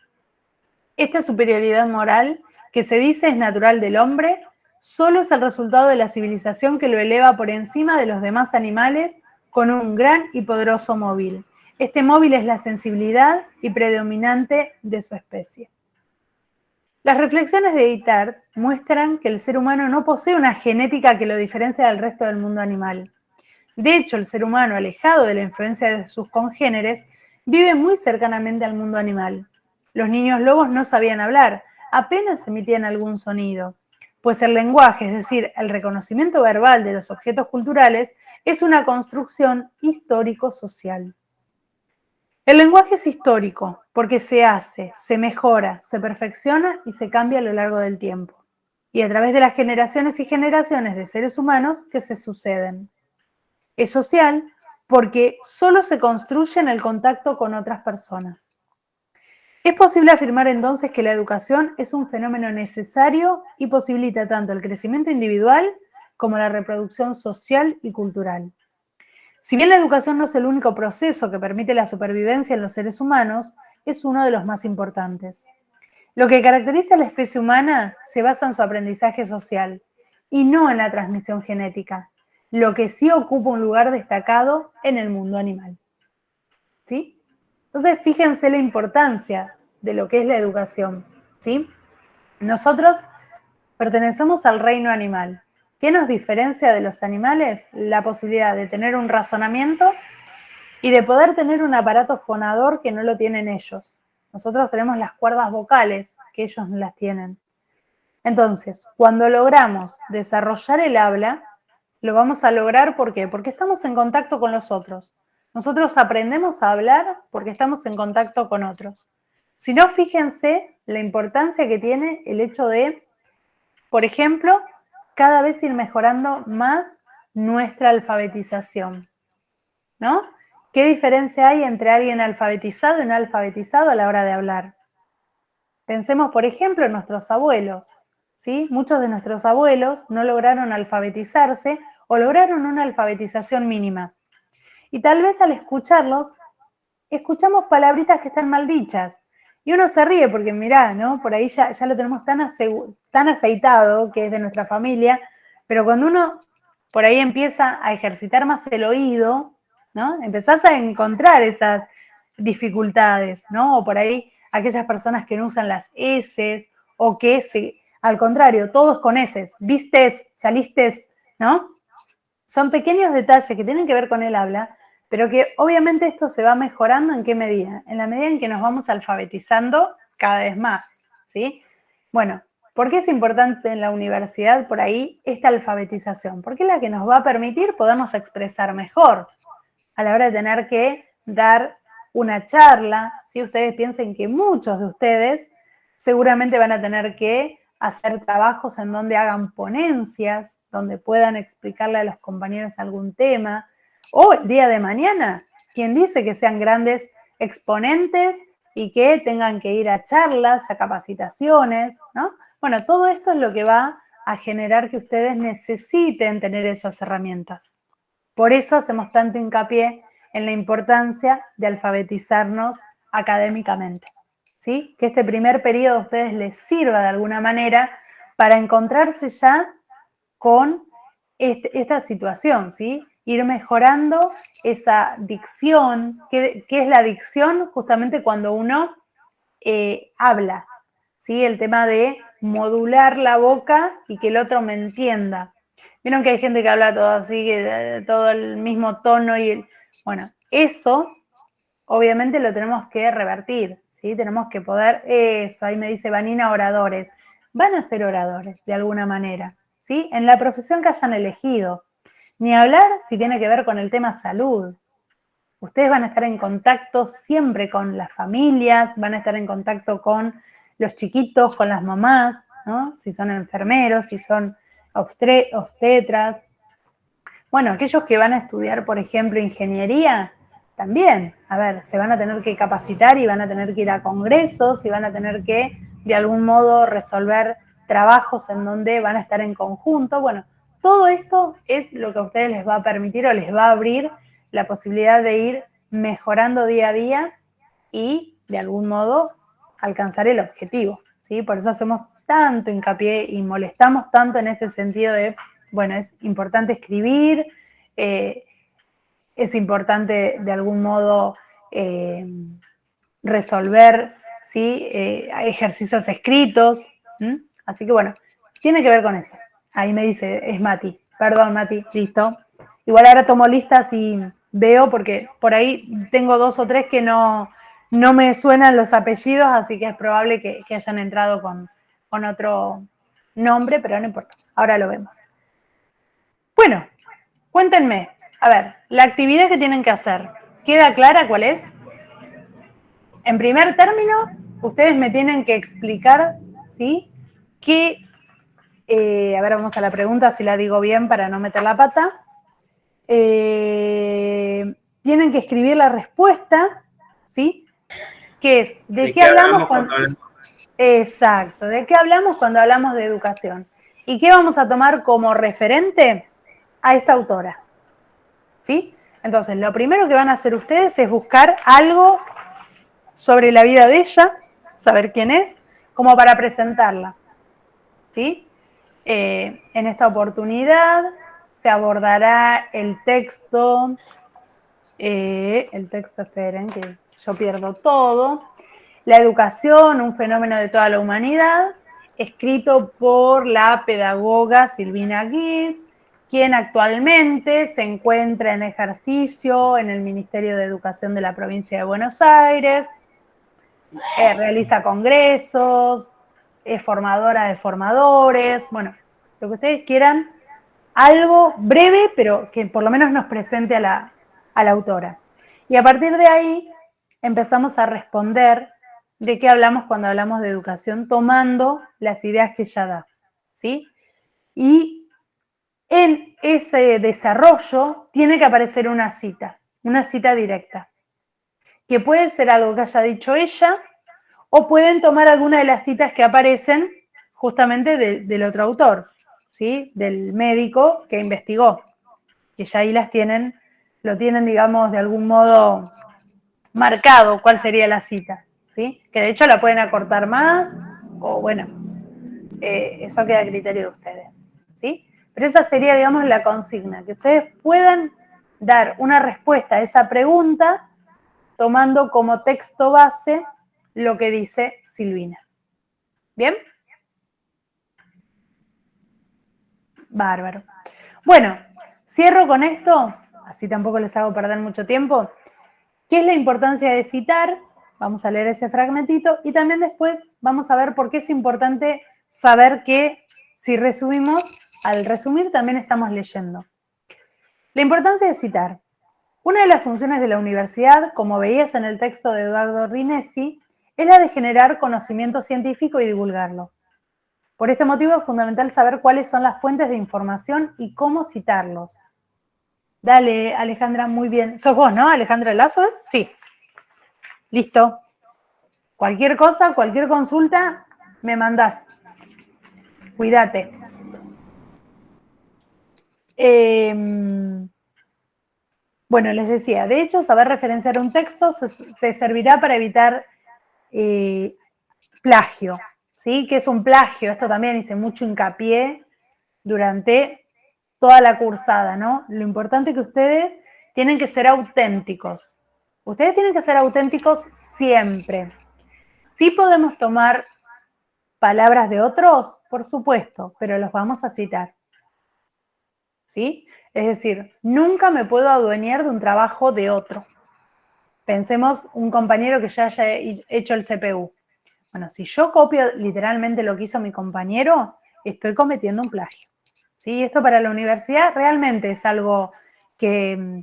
Esta superioridad moral que se dice es natural del hombre, solo es el resultado de la civilización que lo eleva por encima de los demás animales con un gran y poderoso móvil. Este móvil es la sensibilidad y predominante de su especie. Las reflexiones de Itard muestran que el ser humano no posee una genética que lo diferencia del resto del mundo animal. De hecho, el ser humano, alejado de la influencia de sus congéneres, vive muy cercanamente al mundo animal. Los niños lobos no sabían hablar, apenas emitían algún sonido, pues el lenguaje, es decir, el reconocimiento verbal de los objetos culturales, es una construcción histórico-social. El lenguaje es histórico porque se hace, se mejora, se perfecciona y se cambia a lo largo del tiempo. y a través de las generaciones y generaciones de seres humanos que se suceden. Es social porque solo se construye en el contacto con otras personas. Es posible afirmar entonces que la educación es un fenómeno necesario y posibilita tanto el crecimiento individual como la reproducción social y cultural. Si bien la educación no es el único proceso que permite la supervivencia en los seres humanos, es uno de los más importantes. Lo que caracteriza a la especie humana se basa en su aprendizaje social y no en la transmisión genética, lo que sí ocupa un lugar destacado en el mundo animal. ¿Sí? Entonces, fíjense la importancia de lo que es la educación. ¿Sí? Nosotros pertenecemos al reino animal. ¿Qué nos diferencia de los animales? La posibilidad de tener un razonamiento y de poder tener un aparato fonador que no lo tienen ellos. Nosotros tenemos las cuerdas vocales, que ellos no las tienen. Entonces, cuando logramos desarrollar el habla, lo vamos a lograr, ¿por qué? Porque estamos en contacto con los otros. Nosotros aprendemos a hablar porque estamos en contacto con otros. Si no, fíjense la importancia que tiene el hecho de, por ejemplo, cada vez ir mejorando más nuestra alfabetización, ¿no? ¿Qué diferencia hay entre alguien alfabetizado y no alfabetizado a la hora de hablar? Pensemos, por ejemplo, en nuestros abuelos, ¿sí? Muchos de nuestros abuelos no lograron alfabetizarse o lograron una alfabetización mínima. Y tal vez al escucharlos, escuchamos palabritas que están mal dichas. Y uno se ríe porque mirá, ¿no? Por ahí ya lo tenemos tan aceitado, que es de nuestra familia, pero cuando uno por ahí empieza a ejercitar más el oído, ¿no? Empezás a encontrar esas dificultades, ¿no? O por ahí aquellas personas que no usan las eses o que al contrario, todos con eses, vistes, salistes, ¿no? Son pequeños detalles que tienen que ver con el habla, pero que obviamente esto se va mejorando. ¿En qué medida? En la medida en que nos vamos alfabetizando cada vez más, ¿sí? Bueno, ¿por qué es importante en la universidad por ahí esta alfabetización? Porque es la que nos va a permitir podernos expresar mejor a la hora de tener que dar una charla. Si ustedes piensen que muchos de ustedes seguramente van a tener que hacer trabajos en donde hagan ponencias, donde puedan explicarle a los compañeros algún tema, o el día de mañana, quien dice que sean grandes exponentes y que tengan que ir a charlas, a capacitaciones, ¿no? Bueno, todo esto es lo que va a generar que ustedes necesiten tener esas herramientas. Por eso hacemos tanto hincapié en la importancia de alfabetizarnos académicamente, ¿sí? Que este primer periodo a ustedes les sirva de alguna manera para encontrarse ya con esta situación, ¿sí? Ir mejorando esa dicción. ¿Qué es la dicción? Justamente cuando uno habla, ¿sí? El tema de modular la boca y que el otro me entienda. Vieron que hay gente que habla todo así, todo el mismo tono bueno, eso obviamente lo tenemos que revertir, ¿sí? Tenemos que poder, eso, ahí me dice Vanina, oradores. Van a ser oradores de alguna manera, ¿sí? En la profesión que hayan elegido. Ni hablar si tiene que ver con el tema salud. Ustedes van a estar en contacto siempre con las familias, van a estar en contacto con los chiquitos, con las mamás, ¿no? Si son enfermeros, si son obstetras. Bueno, aquellos que van a estudiar, por ejemplo, ingeniería, también, a ver, se van a tener que capacitar y van a tener que ir a congresos y van a tener que, de algún modo, resolver trabajos en donde van a estar en conjunto. Bueno, todo esto es lo que a ustedes les va a permitir o les va a abrir la posibilidad de ir mejorando día a día y, de algún modo, alcanzar el objetivo, ¿sí? Por eso hacemos tanto hincapié y molestamos tanto en este sentido de, bueno, es importante escribir, es importante de algún modo resolver, ¿sí? Ejercicios escritos. Así que bueno, tiene que ver con eso. Ahí me dice, es Mati. Perdón, Mati, listo. Igual ahora tomo listas y veo, porque por ahí tengo 2 o 3 que no me suenan los apellidos, así que es probable que hayan entrado con otro nombre, pero no importa. Ahora lo vemos. Bueno, cuéntenme, a ver, la actividad que tienen que hacer, ¿queda clara cuál es? En primer término, ustedes me tienen que explicar, ¿sí? ¿Qué A ver, vamos a la pregunta, si la digo bien para no meter la pata. Tienen que escribir la respuesta, ¿sí? Que es, ¿de qué hablamos cuando hablamos? Exacto, ¿de qué hablamos cuando hablamos de educación? ¿Y qué vamos a tomar como referente? A esta autora, ¿sí? Entonces, lo primero que van a hacer ustedes es buscar algo sobre la vida de ella, saber quién es, como para presentarla, ¿sí? En esta oportunidad se abordará el texto, esperen, que yo pierdo todo, La educación, un fenómeno de toda la humanidad, escrito por la pedagoga Silvina Gibbs, quien actualmente se encuentra en ejercicio en el Ministerio de Educación de la provincia de Buenos Aires, realiza congresos, es formadora de formadores, bueno, lo que ustedes quieran, algo breve, pero que por lo menos nos presente a la autora. Y a partir de ahí empezamos a responder de qué hablamos cuando hablamos de educación, tomando las ideas que ella da, ¿sí? Y en ese desarrollo tiene que aparecer una cita directa, que puede ser algo que haya dicho ella, o pueden tomar alguna de las citas que aparecen justamente del otro autor, ¿sí? Del médico que investigó, que ya ahí lo tienen, digamos, de algún modo marcado cuál sería la cita, ¿sí? Que de hecho la pueden acortar más, o bueno, eso queda a criterio de ustedes, ¿sí? Pero esa sería, digamos, la consigna, que ustedes puedan dar una respuesta a esa pregunta tomando como texto base lo que dice Silvina. ¿Bien? Bárbaro. Bueno, cierro con esto, así tampoco les hago perder mucho tiempo. ¿Qué es la importancia de citar? Vamos a leer ese fragmentito y también después vamos a ver por qué es importante saber que si resumimos, al resumir también estamos leyendo. La importancia de citar. Una de las funciones de la universidad, como veías en el texto de Eduardo Rinesi, es la de generar conocimiento científico y divulgarlo. Por este motivo es fundamental saber cuáles son las fuentes de información y cómo citarlos. Dale, Alejandra, muy bien. ¿Sos vos, no? ¿Alejandra Lazo es? Sí. Listo. Cualquier cosa, cualquier consulta, me mandás. Cuídate. Bueno, les decía, de hecho, saber referenciar un texto te servirá para evitar plagio, ¿sí? ¿Qué es un plagio? Esto también hice mucho hincapié durante toda la cursada, ¿no? Lo importante es que ustedes tienen que ser auténticos. Ustedes tienen que ser auténticos siempre. Sí podemos tomar palabras de otros, por supuesto, pero los vamos a citar, ¿sí? Es decir, nunca me puedo adueñar de un trabajo de otro. Pensemos un compañero que ya haya hecho el CPU. Bueno, si yo copio literalmente lo que hizo mi compañero, estoy cometiendo un plagio, ¿sí? Esto para la universidad realmente es algo que,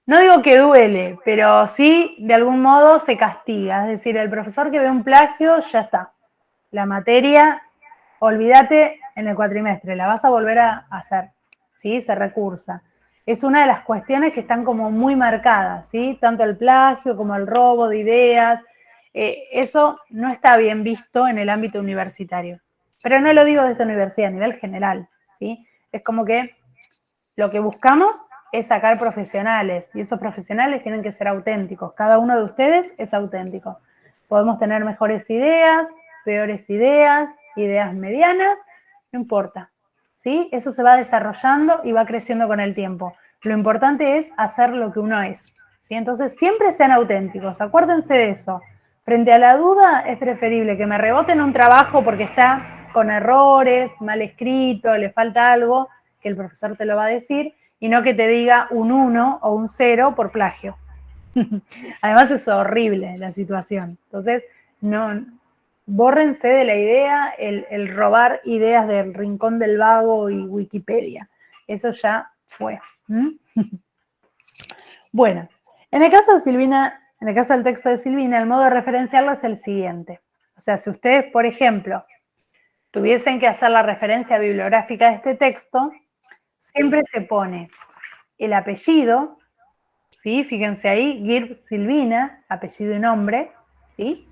no digo que duele, pero sí de algún modo se castiga. Es decir, el profesor que ve un plagio, ya está. La materia, olvídate en el cuatrimestre, la vas a volver a hacer, ¿sí? Se recursa. Es una de las cuestiones que están como muy marcadas, ¿sí? Tanto el plagio como el robo de ideas. Eso no está bien visto en el ámbito universitario. Pero no lo digo de esta universidad, a nivel general, ¿sí? Es como que lo que buscamos es sacar profesionales y esos profesionales tienen que ser auténticos. Cada uno de ustedes es auténtico. Podemos tener mejores ideas, peores ideas, ideas medianas, no importa, ¿sí? Eso se va desarrollando y va creciendo con el tiempo. Lo importante es hacer lo que uno es, ¿sí? Entonces, siempre sean auténticos, acuérdense de eso. Frente a la duda, es preferible que me reboten un trabajo porque está con errores, mal escrito, le falta algo, que el profesor te lo va a decir, y no que te diga un 1 o un 0 por plagio. Además es horrible la situación. Entonces, no, bórrense de la idea el robar ideas del Rincón del Vago y Wikipedia. Eso ya fue. Bueno, en el caso de Silvina, en el caso del texto de Silvina, el modo de referenciarlo es el siguiente. O sea, si ustedes, por ejemplo, tuviesen que hacer la referencia bibliográfica de este texto, siempre se pone el apellido, ¿sí? Fíjense ahí, Girb Silvina, apellido y nombre, ¿sí?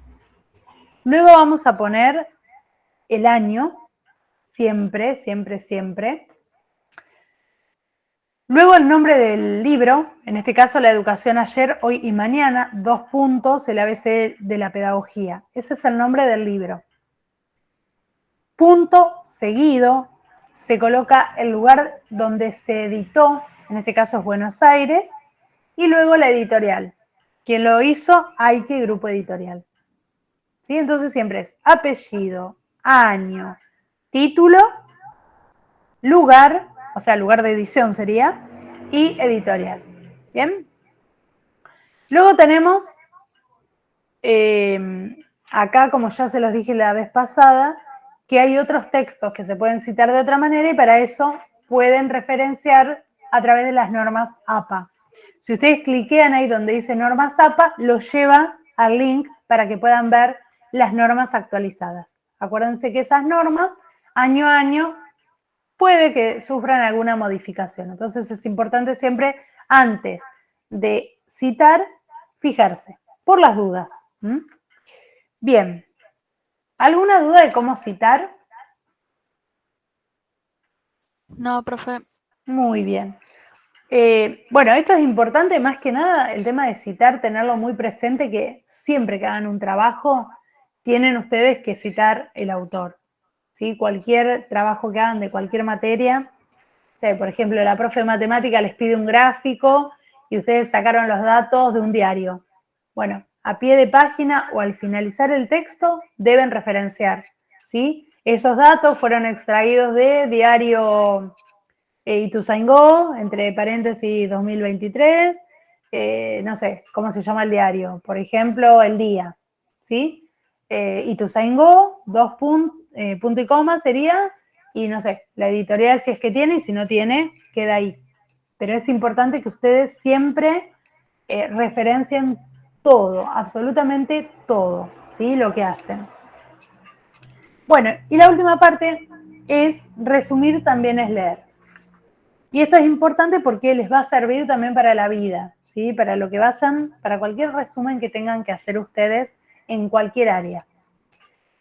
Luego vamos a poner el año, siempre, siempre, siempre. Luego el nombre del libro, en este caso La educación ayer, hoy y mañana, 2 puntos, el ABC de la pedagogía. Ese es el nombre del libro. Punto seguido, se coloca el lugar donde se editó, en este caso es Buenos Aires, y luego la editorial. ¿Quién lo hizo? Aike Grupo Editorial. ¿Sí? Entonces siempre es apellido, año, título, lugar, o sea, lugar de edición sería, y editorial. ¿Bien? Luego tenemos, acá, como ya se los dije la vez pasada, que hay otros textos que se pueden citar de otra manera y para eso pueden referenciar a través de las normas APA. Si ustedes cliquean ahí donde dice normas APA, los lleva al link para que puedan ver las normas actualizadas. Acuérdense que esas normas, año a año, puede que sufran alguna modificación. Entonces es importante siempre, antes de citar, fijarse, por las dudas. Bien. ¿Alguna duda de cómo citar? No, profe. Muy bien. Bueno, esto es importante, más que nada, el tema de citar, tenerlo muy presente, que siempre que hagan un trabajo, tienen ustedes que citar el autor. ¿Sí? Cualquier trabajo que hagan de cualquier materia, o sea, por ejemplo, la profe de matemática les pide un gráfico y ustedes sacaron los datos de un diario. Bueno, a pie de página o al finalizar el texto deben referenciar, ¿sí? Esos datos fueron extraídos de diario Ituzaingó, entre paréntesis 2023, no sé, ¿cómo se llama el diario? Por ejemplo, El Día, ¿sí? Ituzaingó, punto y coma sería, y no sé, la editorial si es que tiene, y si no tiene, queda ahí. Pero es importante que ustedes siempre referencien todo, absolutamente todo, ¿sí? Lo que hacen. Bueno, y la última parte es resumir también es leer. Y esto es importante porque les va a servir también para la vida, ¿sí? Para lo que vayan, para cualquier resumen que tengan que hacer ustedes en cualquier área.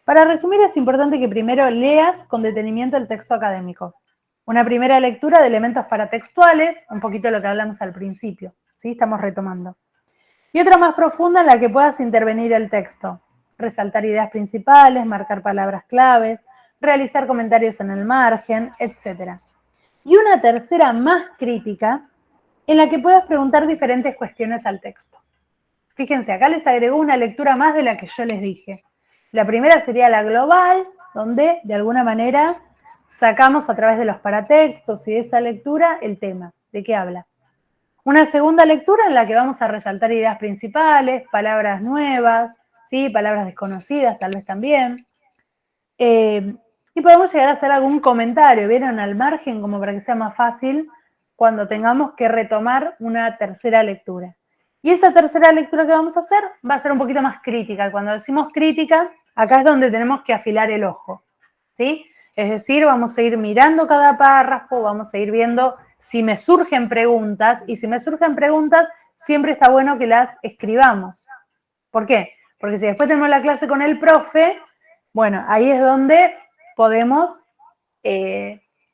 Para resumir es importante que primero leas con detenimiento el texto académico. Una primera lectura de elementos paratextuales, un poquito lo que hablamos al principio, ¿sí? Estamos retomando. Y otra más profunda en la que puedas intervenir el texto. Resaltar ideas principales, marcar palabras claves, realizar comentarios en el margen, etc. Y una tercera más crítica, en la que puedas preguntar diferentes cuestiones al texto. Fíjense, acá les agregó una lectura más de la que yo les dije. La primera sería la global, donde de alguna manera sacamos a través de los paratextos y de esa lectura el tema, de qué habla. Una segunda lectura en la que vamos a resaltar ideas principales, palabras nuevas, ¿sí? Palabras desconocidas tal vez también. Y podemos llegar a hacer algún comentario, ¿vieron? Al margen, como para que sea más fácil cuando tengamos que retomar una tercera lectura. Y esa tercera lectura que vamos a hacer va a ser un poquito más crítica. Cuando decimos crítica, acá es donde tenemos que afilar el ojo, ¿sí? Es decir, vamos a ir mirando cada párrafo, vamos a ir viendo si me surgen preguntas, y si me surgen preguntas, siempre está bueno que las escribamos. ¿Por qué? Porque si después tenemos la clase con el profe, bueno, ahí es donde podemos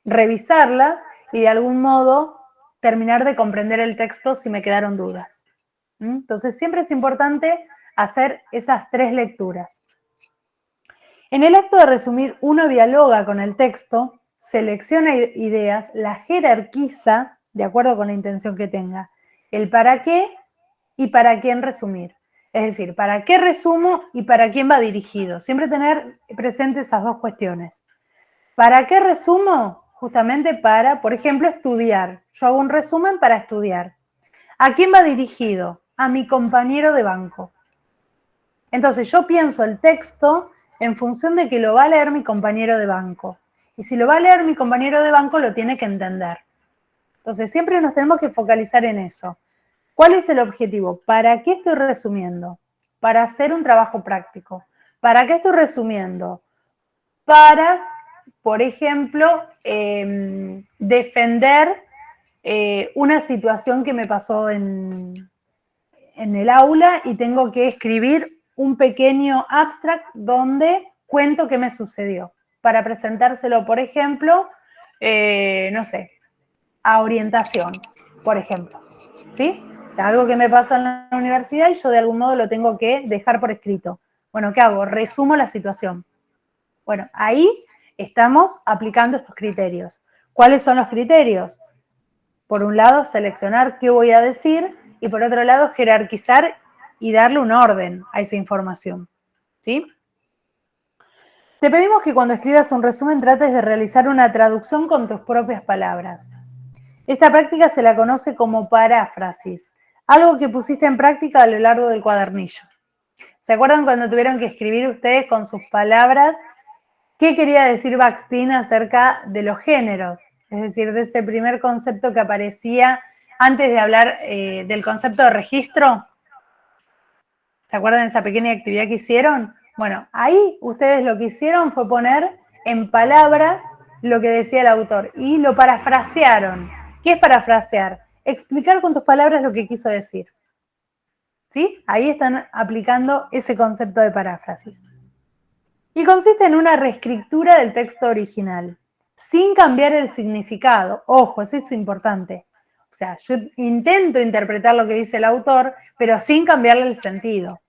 revisarlas y de algún modo terminar de comprender el texto si me quedaron dudas. Entonces siempre es importante hacer esas 3 lecturas. En el acto de resumir, uno dialoga con el texto, selecciona ideas, las jerarquiza de acuerdo con la intención que tenga, el para qué y para quién resumir. Es decir, para qué resumo y para quién va dirigido. Siempre tener presente esas 2 cuestiones. ¿Para qué resumo? Justamente para, por ejemplo, estudiar. Yo hago un resumen para estudiar. ¿A quién va dirigido? A mi compañero de banco. Entonces yo pienso el texto en función de que lo va a leer mi compañero de banco. Y si lo va a leer mi compañero de banco, lo tiene que entender. Entonces siempre nos tenemos que focalizar en eso. ¿Cuál es el objetivo? ¿Para qué estoy resumiendo? Para hacer un trabajo práctico. ¿Para qué estoy resumiendo? Para por ejemplo, defender una situación que me pasó en el aula y tengo que escribir un pequeño abstract donde cuento qué me sucedió para presentárselo, por ejemplo, no sé, a orientación, por ejemplo, ¿sí? O sea, algo que me pasa en la universidad y yo de algún modo lo tengo que dejar por escrito. Bueno, ¿qué hago? Resumo la situación. Bueno, ahí estamos aplicando estos criterios. ¿Cuáles son los criterios? Por un lado, seleccionar qué voy a decir y por otro lado, jerarquizar y darle un orden a esa información, ¿sí? Te pedimos que cuando escribas un resumen trates de realizar una traducción con tus propias palabras. Esta práctica se la conoce como paráfrasis, algo que pusiste en práctica a lo largo del cuadernillo. ¿Se acuerdan cuando tuvieron que escribir ustedes con sus palabras qué quería decir Bakhtin acerca de los géneros? Es decir, de ese primer concepto que aparecía antes de hablar del concepto de registro. ¿Se acuerdan de esa pequeña actividad que hicieron? Bueno, ahí ustedes lo que hicieron fue poner en palabras lo que decía el autor y lo parafrasearon. ¿Qué es parafrasear? Explicar con tus palabras lo que quiso decir. ¿Sí? Ahí están aplicando ese concepto de paráfrasis. Y consiste en una reescritura del texto original, sin cambiar el significado. Ojo, eso es importante. O sea, yo intento interpretar lo que dice el autor, pero sin cambiarle el sentido.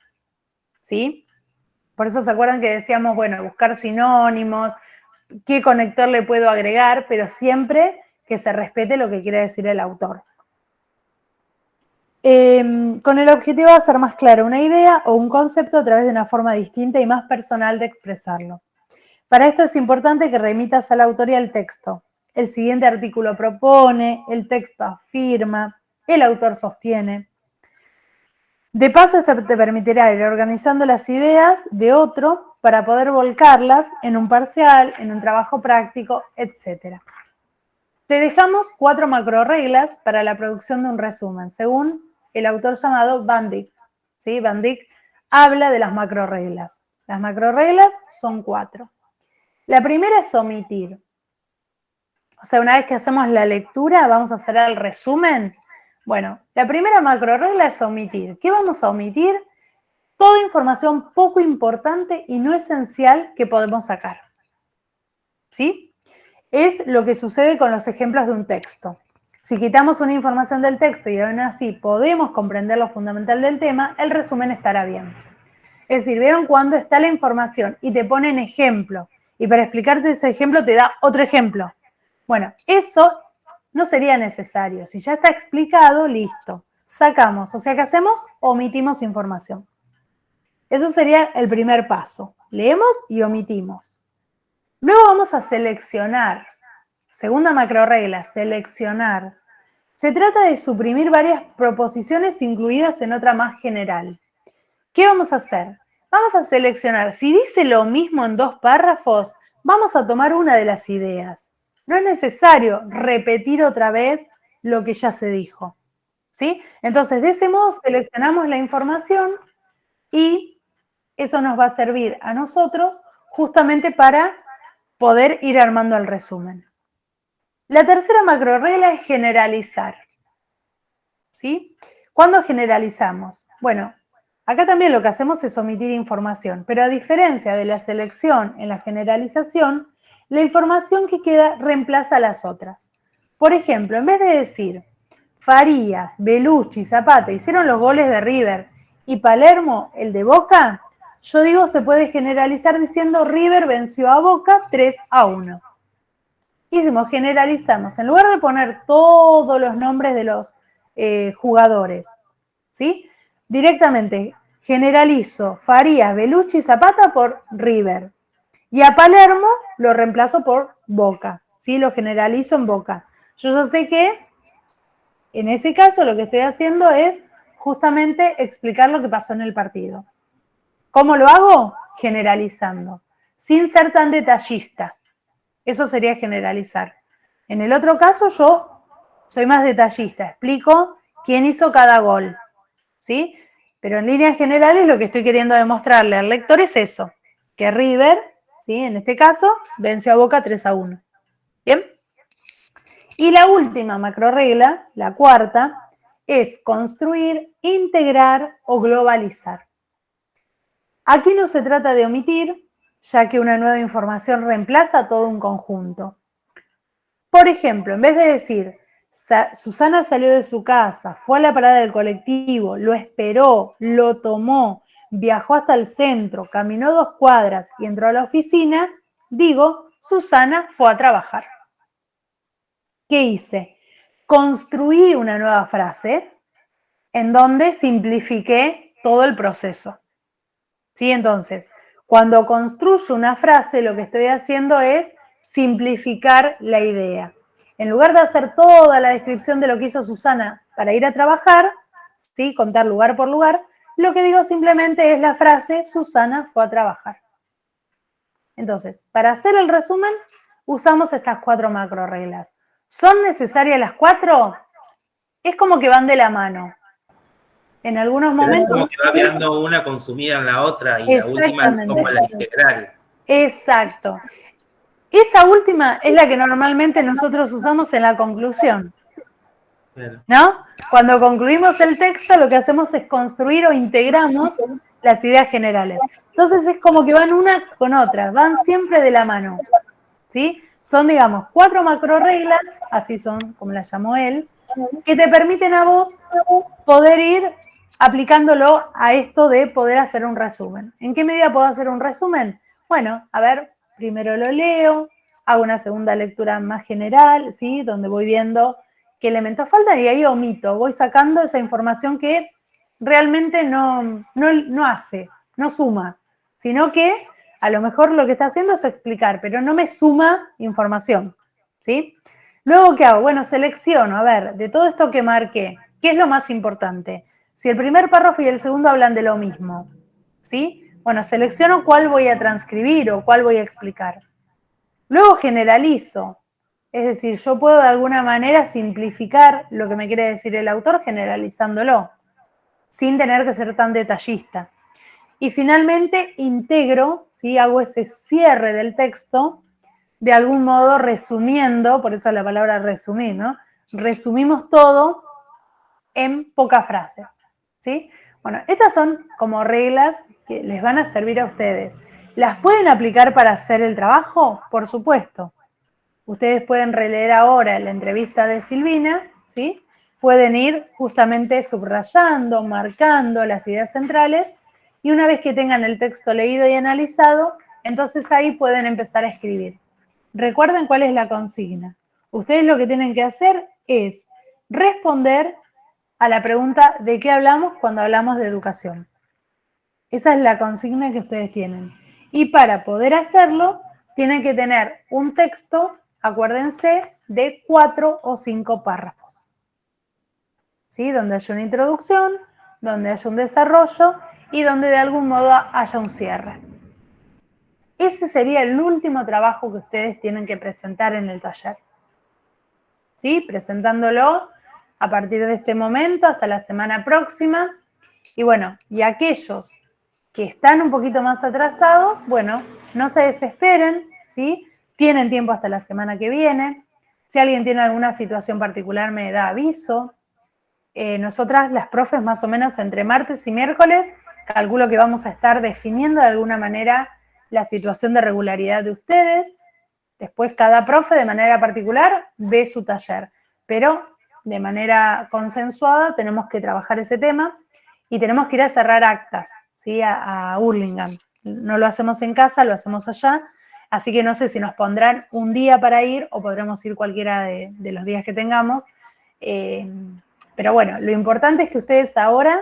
¿Sí? Por eso se acuerdan que decíamos, bueno, buscar sinónimos, qué conector le puedo agregar, pero siempre que se respete lo que quiere decir el autor. Con el objetivo de hacer más clara una idea o un concepto a través de una forma distinta y más personal de expresarlo. Para esto es importante que remitas al autor y al texto. El siguiente artículo propone, el texto afirma, el autor sostiene. De paso, esto te permitirá ir organizando las ideas de otro para poder volcarlas en un parcial, en un trabajo práctico, etc. Te dejamos 4 macroreglas para la producción de un resumen, según el autor llamado Van Dyck. ¿Sí? Van Dyck habla de las macroreglas. Las macroreglas son 4. La primera es omitir. O sea, una vez que hacemos la lectura, vamos a hacer el resumen. Bueno, la primera macroregla es omitir. ¿Qué vamos a omitir? Toda información poco importante y no esencial que podemos sacar. ¿Sí? Es lo que sucede con los ejemplos de un texto. Si quitamos una información del texto y aún así podemos comprender lo fundamental del tema, el resumen estará bien. Es decir, ¿vieron cuando está la información y te ponen ejemplo? Y para explicarte ese ejemplo te da otro ejemplo. Bueno, eso no sería necesario. Si ya está explicado, listo. Sacamos. O sea, ¿qué hacemos? Omitimos información. Eso sería el primer paso. Leemos y omitimos. Luego vamos a seleccionar. Segunda macroregla, seleccionar. Se trata de suprimir varias proposiciones incluidas en otra más general. ¿Qué vamos a hacer? Vamos a seleccionar. Si dice lo mismo en 2 párrafos, vamos a tomar una de las ideas. No es necesario repetir otra vez lo que ya se dijo. ¿Sí? Entonces, de ese modo seleccionamos la información y eso nos va a servir a nosotros justamente para poder ir armando el resumen. La tercera macroregla es generalizar. ¿Sí? ¿Cuándo generalizamos? Bueno, acá también lo que hacemos es omitir información, pero a diferencia de la selección en la generalización, la información que queda reemplaza a las otras. Por ejemplo, en vez de decir Farías, Belucci, Zapata hicieron los goles de River y Palermo el de Boca, yo digo se puede generalizar diciendo River venció a Boca 3-1. Hicimos, generalizamos. En lugar de poner todos los nombres de los jugadores, ¿sí? Directamente generalizo Farías, Belucci y Zapata por River. Y a Palermo lo reemplazo por Boca, ¿sí? Lo generalizo en Boca. Yo ya sé que en ese caso lo que estoy haciendo es justamente explicar lo que pasó en el partido. ¿Cómo lo hago? Generalizando, sin ser tan detallista. Eso sería generalizar. En el otro caso yo soy más detallista, explico quién hizo cada gol, ¿sí? Pero en líneas generales lo que estoy queriendo demostrarle al lector es eso, que River ¿sí? En este caso, venció a Boca 3-1. ¿Bien? Y la última macroregla, la cuarta, es construir, integrar o globalizar. Aquí no se trata de omitir, ya que una nueva información reemplaza todo un conjunto. Por ejemplo, en vez de decir, Susana salió de su casa, fue a la parada del colectivo, lo esperó, lo tomó, viajó hasta el centro, caminó 2 cuadras y entró a la oficina, digo, Susana fue a trabajar. ¿Qué hice? Construí una nueva frase en donde simplifiqué todo el proceso. ¿Sí? Entonces, cuando construyo una frase, lo que estoy haciendo es simplificar la idea. En lugar de hacer toda la descripción de lo que hizo Susana para ir a trabajar, ¿sí? Contar lugar por lugar, lo que digo simplemente es la frase Susana fue a trabajar. Entonces, para hacer el resumen, usamos estas 4 macro reglas. ¿Son necesarias las 4? Es como que van de la mano. En algunos Pero es momentos... como que va quedando una consumida en la otra y la última es como la integral. Exacto. Esa última es la que normalmente nosotros usamos en la conclusión, ¿no? Cuando concluimos el texto, lo que hacemos es construir o integramos las ideas generales. Entonces es como que van una con otra, van siempre de la mano, ¿sí? Son, digamos, 4 macro reglas, así son, como las llamó él, que te permiten a vos poder ir aplicándolo a esto de poder hacer un resumen. ¿En qué medida puedo hacer un resumen? Bueno, a ver, primero lo leo, hago una segunda lectura más general, ¿sí? Donde voy viendo qué elementos faltan y ahí omito, voy sacando esa información que realmente no hace, no suma, sino que a lo mejor lo que está haciendo es explicar, pero no me suma información, ¿sí? Luego, ¿qué hago? Bueno, selecciono, a ver, de todo esto que marqué, ¿qué es lo más importante? Si el primer párrafo y el segundo hablan de lo mismo, ¿sí? Bueno, selecciono cuál voy a transcribir o cuál voy a explicar. Luego generalizo, es decir, yo puedo de alguna manera simplificar lo que me quiere decir el autor generalizándolo, sin tener que ser tan detallista. Y finalmente integro, ¿sí? Hago ese cierre del texto, de algún modo resumiendo, por eso la palabra resumir, ¿no? Resumimos todo en pocas frases, ¿sí? Bueno, estas son como reglas que les van a servir a ustedes. ¿Las pueden aplicar para hacer el trabajo? Por supuesto. Ustedes pueden releer ahora la entrevista de Silvina, ¿sí? Pueden ir justamente subrayando, marcando las ideas centrales y una vez que tengan el texto leído y analizado, entonces ahí pueden empezar a escribir. Recuerden cuál es la consigna. Ustedes lo que tienen que hacer es responder a la pregunta ¿de qué hablamos cuando hablamos de educación? Esa es la consigna que ustedes tienen. Y para poder hacerlo, tienen que tener un texto, acuérdense, de 4 o 5 párrafos. ¿Sí? Donde haya una introducción, donde haya un desarrollo y donde de algún modo haya un cierre. Ese sería el último trabajo que ustedes tienen que presentar en el taller. ¿Sí? Presentándolo a partir de este momento hasta la semana próxima. Y bueno, y aquellos que están un poquito más atrasados, bueno, no se desesperen, ¿sí? Tienen tiempo hasta la semana que viene. Si alguien tiene alguna situación particular, me da aviso. Nosotras, las profes, más o menos entre martes y miércoles, calculo que vamos a estar definiendo de alguna manera la situación de regularidad de ustedes. Después cada profe de manera particular ve su taller, pero de manera consensuada tenemos que trabajar ese tema y tenemos que ir a cerrar actas, ¿sí? a Hurlingham. No lo hacemos en casa, lo hacemos allá, así que no sé si nos pondrán un día para ir o podremos ir cualquiera de los días que tengamos. Pero bueno, lo importante es que ustedes ahora,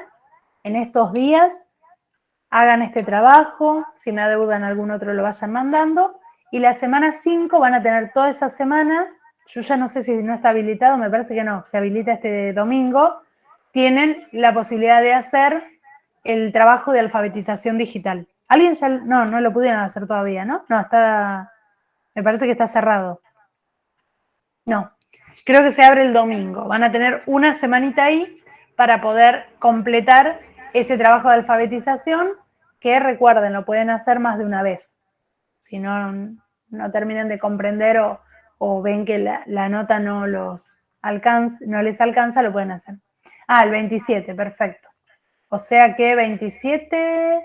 en estos días, hagan este trabajo, si me adeudan algún otro lo vayan mandando, y la semana 5 van a tener toda esa semana, yo ya no sé si no está habilitado, me parece que no, se habilita este domingo, tienen la posibilidad de hacer el trabajo de alfabetización digital. ¿Alguien ya? No lo pudieron hacer todavía, ¿no? No, me parece que está cerrado. No, creo que se abre el domingo. Van a tener una semanita ahí para poder completar ese trabajo de alfabetización que, recuerden, lo pueden hacer más de una vez. Si no terminan de comprender o ven que la nota no les alcanza, lo pueden hacer. El 27, perfecto. O sea que 27,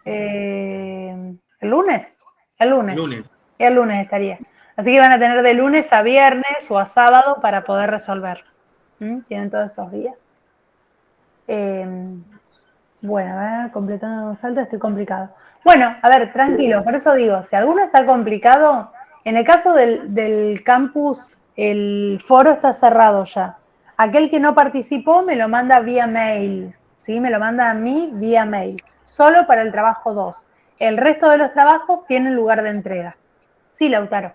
¿el lunes? El lunes estaría. Así que van a tener de lunes a viernes o a sábado para poder resolver. Tienen todos esos días. Bueno, a ver, completando me falta, estoy complicado. Bueno, a ver, tranquilo, por eso digo, si alguno está complicado, en el caso del campus, el foro está cerrado ya. Aquel que no participó me lo manda vía mail, ¿sí? Me lo manda a mí vía mail, solo para el trabajo 2. El resto de los trabajos tienen lugar de entrega. Sí, Lautaro.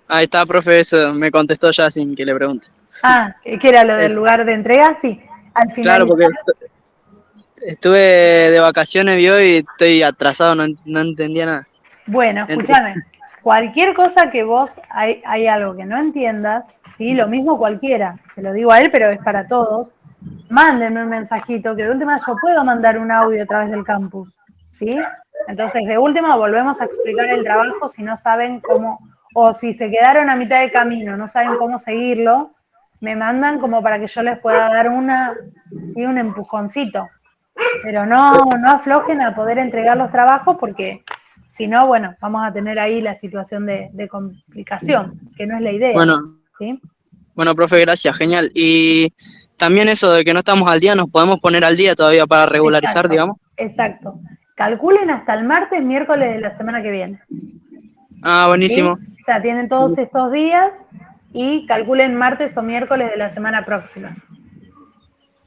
Ahí está, profe, eso me contestó ya sin que le pregunte. ¿Qué era lo del lugar de entrega? Sí, al Claro, porque finalizar. estuve de vacaciones, vio, y estoy atrasado, no entendía nada. Bueno, escúchame, cualquier cosa que vos hay algo que no entiendas, ¿sí? Lo mismo cualquiera, se lo digo a él, pero es para todos, mándenme un mensajito, que de última yo puedo mandar un audio a través del campus, ¿sí? Entonces, de última volvemos a explicar el trabajo si no saben cómo, o si se quedaron a mitad de camino, no saben cómo seguirlo, me mandan como para que yo les pueda dar un empujoncito. Pero no aflojen a poder entregar los trabajos porque si no, bueno, vamos a tener ahí la situación de complicación, que no es la idea, ¿sí? Bueno, profe, gracias, genial. Y también eso de que no estamos al día, nos podemos poner al día todavía para regularizar, digamos. Exacto. Calculen hasta el martes, miércoles de la semana que viene. Buenísimo. ¿Sí? O sea, tienen todos estos días y calculen martes o miércoles de la semana próxima.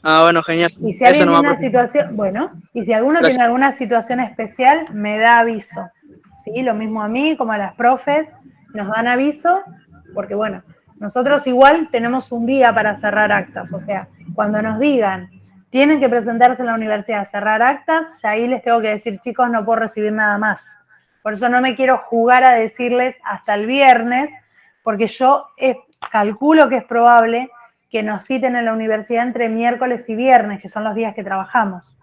Bueno, genial. Y si alguien tiene una situación, y si alguno Gracias. tiene alguna situación especial, me da aviso. ¿Sí? Lo mismo a mí como a las profes, nos dan aviso, porque bueno, nosotros igual tenemos un día para cerrar actas, o sea, cuando nos digan, tienen que presentarse en la universidad a cerrar actas, ya ahí les tengo que decir, chicos, no puedo recibir nada más. Por eso no me quiero jugar a decirles hasta el viernes, porque yo calculo que es probable que nos citen en la universidad entre miércoles y viernes, que son los días que trabajamos.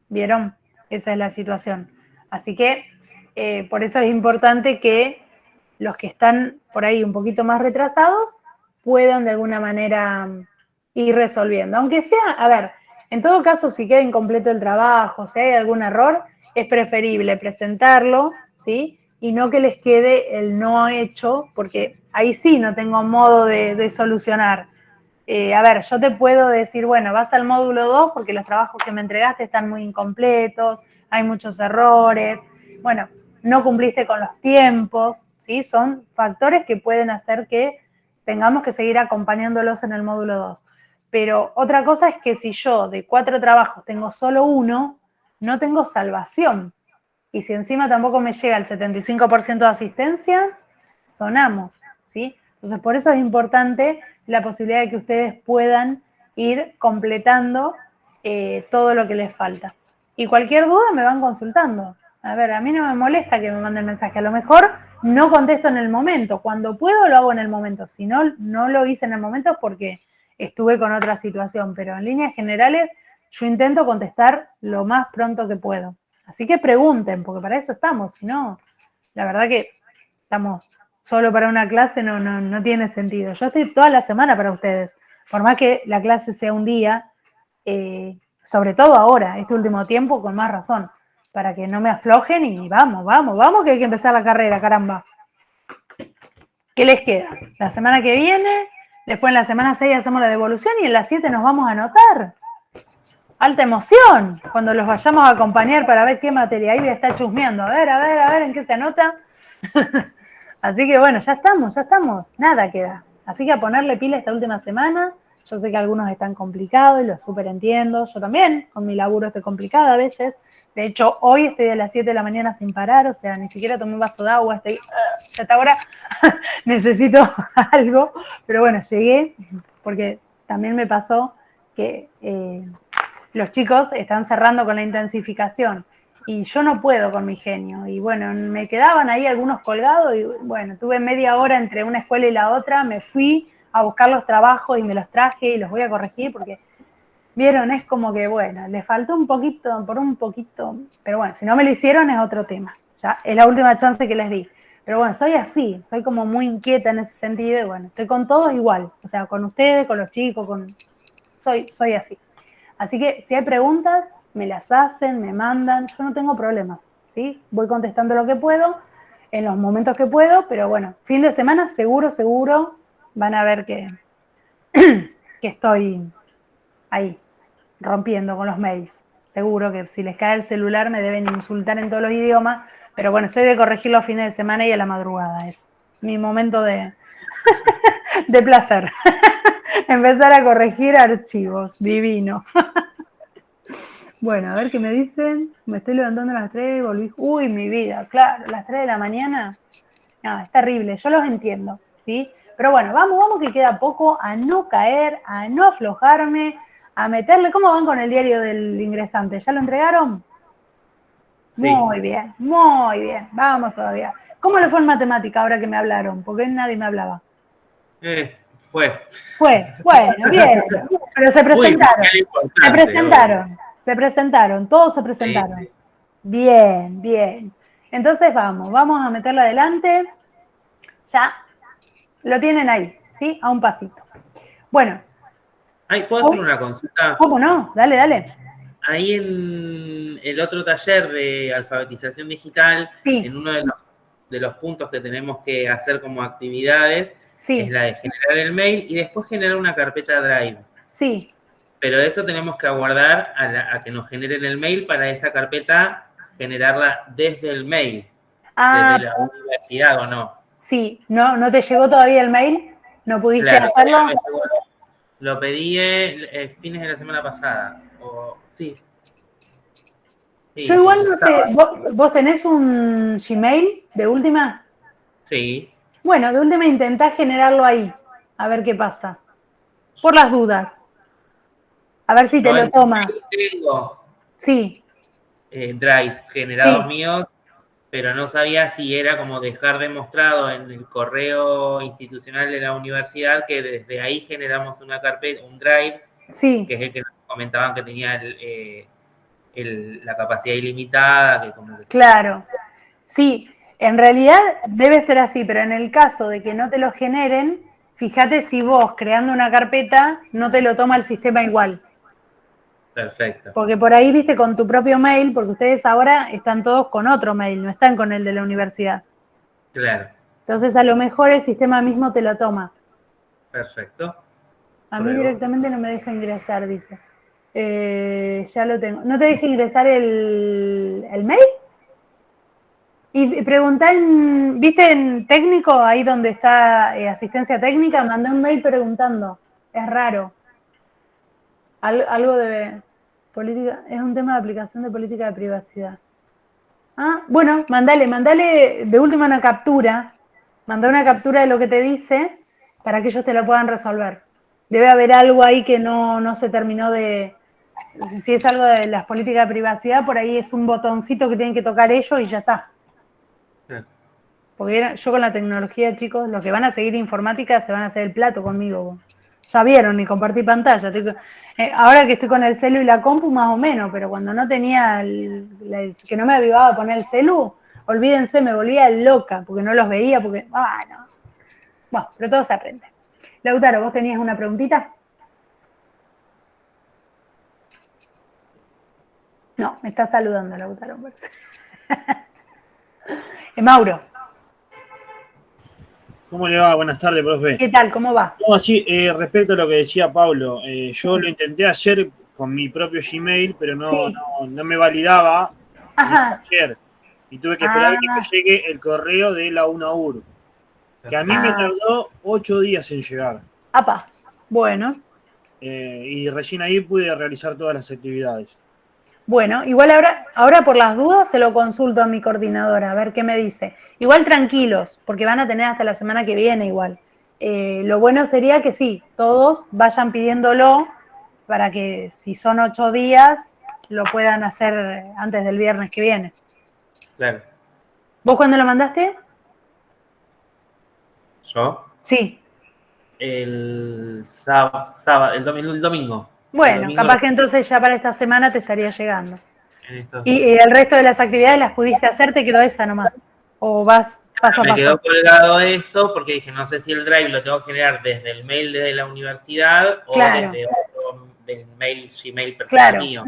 ¿Vieron? Esa es la situación. Así que por eso es importante que los que están por ahí un poquito más retrasados puedan de alguna manera ir resolviendo. Aunque sea, a ver, en todo caso, si queda incompleto el trabajo, si hay algún error, es preferible presentarlo, ¿sí? Y no que les quede el no hecho, porque ahí sí no tengo modo de solucionar. A ver, yo te puedo decir, bueno, vas al módulo 2 porque los trabajos que me entregaste están muy incompletos, hay muchos errores, bueno, no cumpliste con los tiempos, ¿sí? Son factores que pueden hacer que tengamos que seguir acompañándolos en el módulo 2. Pero otra cosa es que si yo de 4 trabajos tengo solo 1, no tengo salvación. Y si encima tampoco me llega el 75% de asistencia, sonamos, ¿sí? Entonces, por eso es importante la posibilidad de que ustedes puedan ir completando todo lo que les falta. Y cualquier duda me van consultando. A ver, a mí no me molesta que me manden mensaje. A lo mejor no contesto en el momento. Cuando puedo lo hago en el momento. Si no, no lo hice en el momento porque estuve con otra situación. Pero en líneas generales yo intento contestar lo más pronto que puedo. Así que pregunten, porque para eso estamos. Si no, la verdad que estamos solo para una clase no tiene sentido. Yo estoy toda la semana para ustedes. Por más que la clase sea un día, sobre todo ahora, este último tiempo, con más razón, para que no me aflojen y vamos, que hay que empezar la carrera, caramba. ¿Qué les queda? La semana que viene, después en la semana 6 hacemos la devolución y en la 7 nos vamos a anotar. Alta emoción, cuando los vayamos a acompañar para ver qué materia hay, está chusmeando. A ver, ¿en qué se anota? Así que bueno, ya estamos, nada queda. Así que a ponerle pila esta última semana. Yo sé que algunos están complicados y lo súper entiendo. Yo también, con mi laburo estoy complicada a veces. De hecho, hoy estoy de las 7 de la mañana sin parar, o sea, ni siquiera tomé un vaso de agua, estoy, ya está ahora, necesito algo. Pero bueno, llegué, porque también me pasó que los chicos están cerrando con la intensificación y yo no puedo con mi genio. Y bueno, me quedaban ahí algunos colgados y bueno, tuve media hora entre una escuela y la otra, me fui a buscar los trabajos y me los traje y los voy a corregir porque Vieron, es como que, bueno, le faltó un poquito, por un poquito, pero bueno, si no me lo hicieron es otro tema. Ya es la última chance que les di. Pero bueno, soy así, soy como muy inquieta en ese sentido y bueno, estoy con todos igual. O sea, con ustedes, con los chicos, soy así. Así que si hay preguntas, me las hacen, me mandan, yo no tengo problemas, ¿sí? Voy contestando lo que puedo, en los momentos que puedo, pero bueno, fin de semana seguro van a ver que estoy ahí, rompiendo con los mails. Seguro que si les cae el celular me deben insultar en todos los idiomas, pero bueno, soy de corregir los fines de semana y a la madrugada. Es mi momento de placer. Empezar a corregir archivos. Divino. Bueno, a ver qué me dicen. Me estoy levantando a las 3, volví. Uy, mi vida, claro, las 3 de la mañana. No, es terrible, yo los entiendo, ¿sí? Pero bueno, vamos que queda poco, a no caer, a no aflojarme, a meterle. ¿Cómo van con el diario del ingresante? ¿Ya lo entregaron? Sí. Muy bien, vamos todavía. ¿Cómo le fue en matemática ahora que me hablaron? Porque nadie me hablaba. Fue. Bueno, bien, pero se presentaron, Uy, importante, se presentaron, todos se presentaron. Sí. Bien. Entonces vamos a meterla adelante. Ya lo tienen ahí, ¿sí? A un pasito. Bueno. Ay, ¿puedo hacer una consulta? ¿Cómo no? Dale. Ahí en el otro taller de alfabetización digital, Sí. en uno de los puntos que tenemos que hacer como actividades, Sí. es la de generar el mail y después generar una carpeta Drive. Sí. Pero eso tenemos que aguardar a que nos generen el mail para esa carpeta generarla desde el mail, desde la universidad, ¿o no? Sí, ¿no te llegó todavía el mail? ¿No pudiste hacerlo? Lo pedí fines de la semana pasada. Sí. Yo igual no sé, ¿vos tenés un Gmail de última? Sí. Bueno, de última intentá generarlo ahí, a ver qué pasa. Por las dudas. A ver si te lo toma. Tengo Sí. drives generados míos, pero no sabía si era como dejar demostrado en el correo institucional de la universidad que desde ahí generamos una carpeta, un drive, sí, que es el que nos comentaban que tenía la capacidad ilimitada. Claro. Sí, en realidad debe ser así, pero en el caso de que no te lo generen, fíjate si vos creando una carpeta no te lo toma el sistema igual. Perfecto. Porque por ahí viste con tu propio mail, porque ustedes ahora están todos con otro mail, no están con el de la universidad. Claro. Entonces a lo mejor el sistema mismo te lo toma. Perfecto. A mí directamente no me deja ingresar, dice. Ya lo tengo. ¿No te deja ingresar el mail? Y preguntá ¿viste en técnico, ahí donde está asistencia técnica? Mandé un mail preguntando. Es raro. Algo de política, es un tema de aplicación de política de privacidad. Bueno, mandale de última una captura. Mandá una captura de lo que te dice para que ellos te lo puedan resolver. Debe haber algo ahí que no se terminó de... Si es algo de las políticas de privacidad, por ahí es un botoncito que tienen que tocar ellos y ya está. Porque yo con la tecnología, chicos, los que van a seguir informática se van a hacer el plato conmigo. Ya vieron, ni compartí pantalla. Ahora que estoy con el celu y la compu, más o menos, pero cuando no tenía, que no me avivaba a poner el celu, olvídense, me volvía loca, porque no los veía, no. Bueno, pero todo se aprende. Lautaro, ¿vos tenías una preguntita? No, me está saludando Lautaro. Mauro. ¿Cómo le va? Buenas tardes, profe. ¿Qué tal? ¿Cómo va? No, sí, respecto a lo que decía Pablo, yo lo intenté hacer con mi propio Gmail, pero no me validaba ayer. Y tuve que esperar que me llegue el correo de la UNAUR, que a mí me tardó 8 días en llegar. Bueno. Y recién ahí pude realizar todas las actividades. Bueno, igual ahora por las dudas se lo consulto a mi coordinadora, a ver qué me dice. Igual tranquilos, porque van a tener hasta la semana que viene igual. Lo bueno sería que sí, todos vayan pidiéndolo para que si son 8 días lo puedan hacer antes del viernes que viene. Claro. ¿Vos cuándo lo mandaste? ¿Yo? Sí. El sábado, el domingo. Bueno, capaz que entonces ya para esta semana te estaría llegando. Y el resto de las actividades las pudiste hacer, te quedó esa nomás. O vas paso a paso. Me quedó colgado eso porque dije, no sé si el Drive lo tengo que generar desde el mail de la universidad o desde otro del mail Gmail personal mío.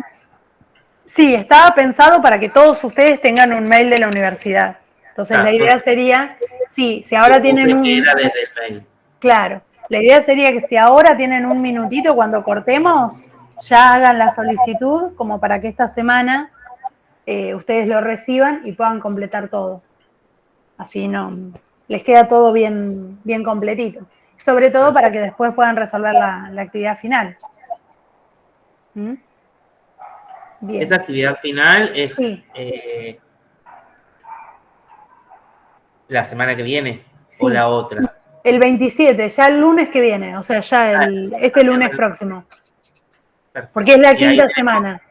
Sí, estaba pensado para que todos ustedes tengan un mail de la universidad. Entonces la idea sería, si ahora tienen un... Era desde el mail. Claro, la idea sería que si ahora tienen un minutito cuando cortemos, ya hagan la solicitud como para que esta semana ustedes lo reciban y puedan completar todo. Así no, les queda todo bien, bien completito. Sobre todo para que después puedan resolver la actividad final. ¿Mm? Bien. Esa actividad final es la semana que viene o la otra. El 27, ya el lunes que viene, o sea, ya este lunes próximo. Perfecto. Porque es la quinta semana.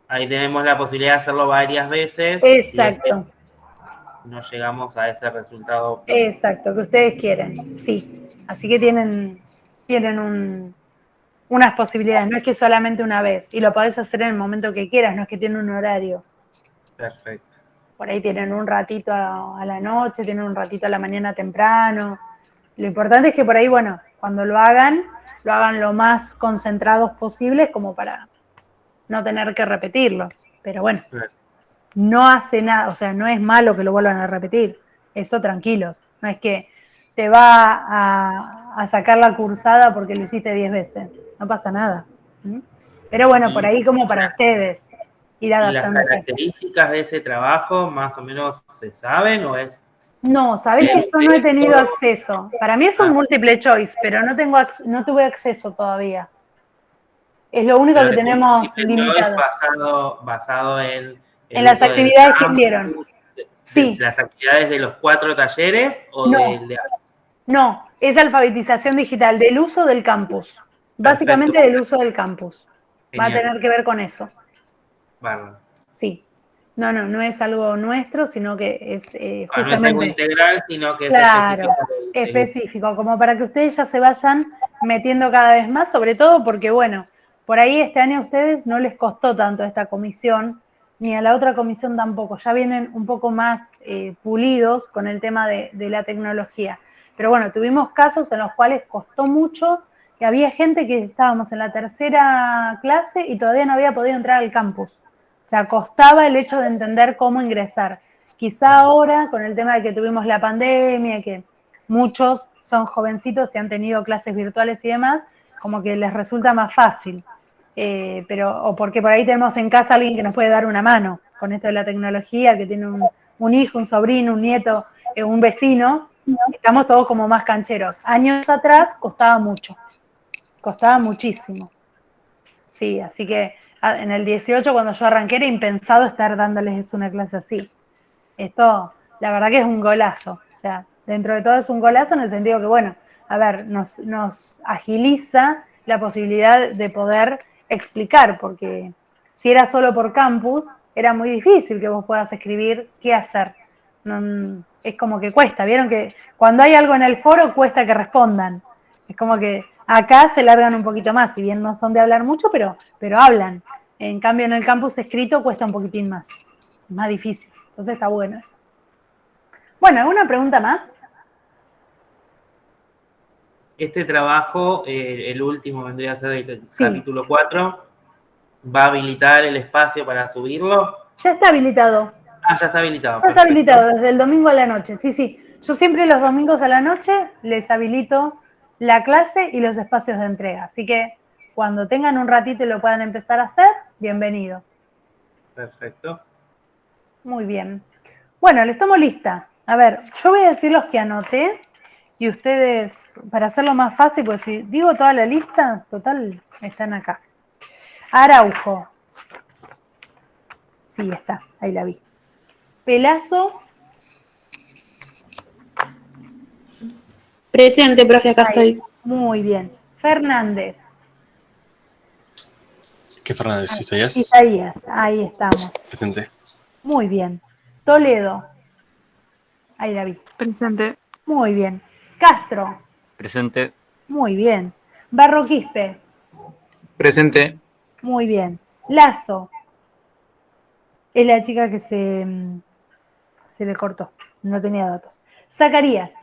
Ahí tenemos la posibilidad de hacerlo varias veces. Exacto. Si no llegamos a ese resultado. Exacto, que ustedes quieren, sí. Así que tienen unas posibilidades, no es que solamente una vez. Y lo podés hacer en el momento que quieras, no es que tiene un horario. Perfecto. Por ahí tienen un ratito a la noche, tienen un ratito a la mañana temprano. Lo importante es que por ahí, bueno, cuando lo hagan lo más concentrados posibles como para no tener que repetirlo. Pero bueno, no hace nada, o sea, no es malo que lo vuelvan a repetir. Eso tranquilos. No es que te va a sacar la cursada porque lo hiciste 10 veces. No pasa nada. Pero bueno, por ahí como para ustedes ir adaptándose. ¿Y las características de ese trabajo más o menos se saben o es? No, sabés que yo no he tenido acceso. Para mí es un multiple choice, pero no tuve acceso todavía. Es lo único que tenemos limitado. Basado en las actividades que hicieron. Sí. ¿Las actividades de los 4 talleres o No, es alfabetización digital, del uso del campus. Básicamente del uso del campus. Genial. Va a tener que ver con eso. Bueno. Sí. No es algo nuestro, sino que es justamente... No es algo integral, sino que es específico, como para que ustedes ya se vayan metiendo cada vez más, sobre todo porque, bueno, por ahí este año a ustedes no les costó tanto esta comisión, ni a la otra comisión tampoco, ya vienen un poco más pulidos con el tema de la tecnología. Pero bueno, tuvimos casos en los cuales costó mucho, que había gente que estábamos en la tercera clase y todavía no había podido entrar al campus. O sea, costaba el hecho de entender cómo ingresar. Quizá ahora, con el tema de que tuvimos la pandemia, que muchos son jovencitos y han tenido clases virtuales y demás, como que les resulta más fácil. O porque por ahí tenemos en casa a alguien que nos puede dar una mano con esto de la tecnología, que tiene un hijo, un sobrino, un nieto, un vecino. Estamos todos como más cancheros. Años atrás costaba mucho. Costaba muchísimo. Sí, así que en el 18, cuando yo arranqué, era impensado estar dándoles una clase así. Esto, la verdad que es un golazo. O sea, dentro de todo es un golazo en el sentido que, bueno, a ver, nos agiliza la posibilidad de poder explicar, porque si era solo por campus, era muy difícil que vos puedas escribir qué hacer. No, es como que cuesta, vieron que cuando hay algo en el foro cuesta que respondan. Es como que acá se largan un poquito más, si bien no son de hablar mucho, pero hablan. En cambio, en el campus escrito cuesta un poquitín más. Es más difícil. Entonces está bueno. Bueno, ¿alguna pregunta más? Este trabajo, el último vendría a ser el capítulo 4, ¿va a habilitar el espacio para subirlo? Ya está habilitado. Ah, ya está habilitado. Ya está habilitado, desde el domingo a la noche, sí. Yo siempre los domingos a la noche les habilito la clase y los espacios de entrega. Así que cuando tengan un ratito y lo puedan empezar a hacer, bienvenido. Perfecto. Muy bien. Bueno, les tomo lista. A ver, yo voy a decir los que anoté y ustedes, para hacerlo más fácil, pues si digo toda la lista, total, están acá. Araujo. Sí, está, ahí la vi. Pelazo. Presente, profe, acá estoy. Muy bien. Fernández. ¿Qué Fernández? ¿Isaías? Isaías, ahí estamos. Presente. Muy bien. Toledo. Ahí la vi. Presente. Muy bien. Castro. Presente. Muy bien. Barroquispe. Presente. Muy bien. Lazo. Es la chica que se le cortó. No tenía datos. Zacarías.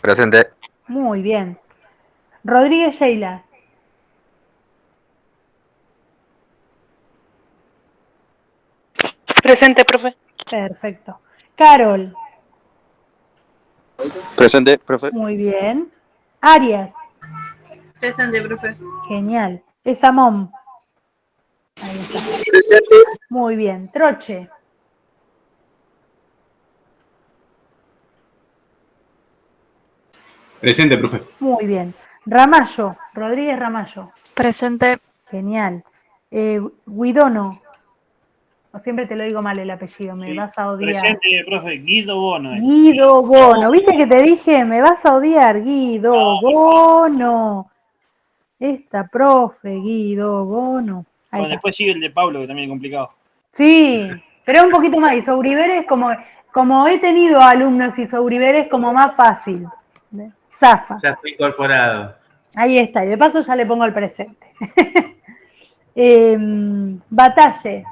Presente. Muy bien. Rodríguez Sheila. Presente, profe. Perfecto. Carol. Presente, profe. Muy bien. Arias. Presente, profe. Genial. Esamón. Ahí está. Presente. Muy bien. Troche. Presente, profe. Muy bien. Ramallo. Rodríguez Ramallo. Presente. Genial. Guidono. O siempre te lo digo mal el apellido, me Sí. vas a odiar. Presente, profe, Guido Bono. Guido Bono. ¿Viste que te dije? Me vas a odiar, Guido Bono. Esta profe, Guido Bono. Ahí Bueno, está. después sigue el de Pablo, que también es complicado. Sí, pero es un poquito más. Y Souriveres, como he tenido alumnos y Souriveres, como más fácil. Zafa. Ya fue incorporado. Ahí está. Y de paso ya le pongo el presente. Batalle.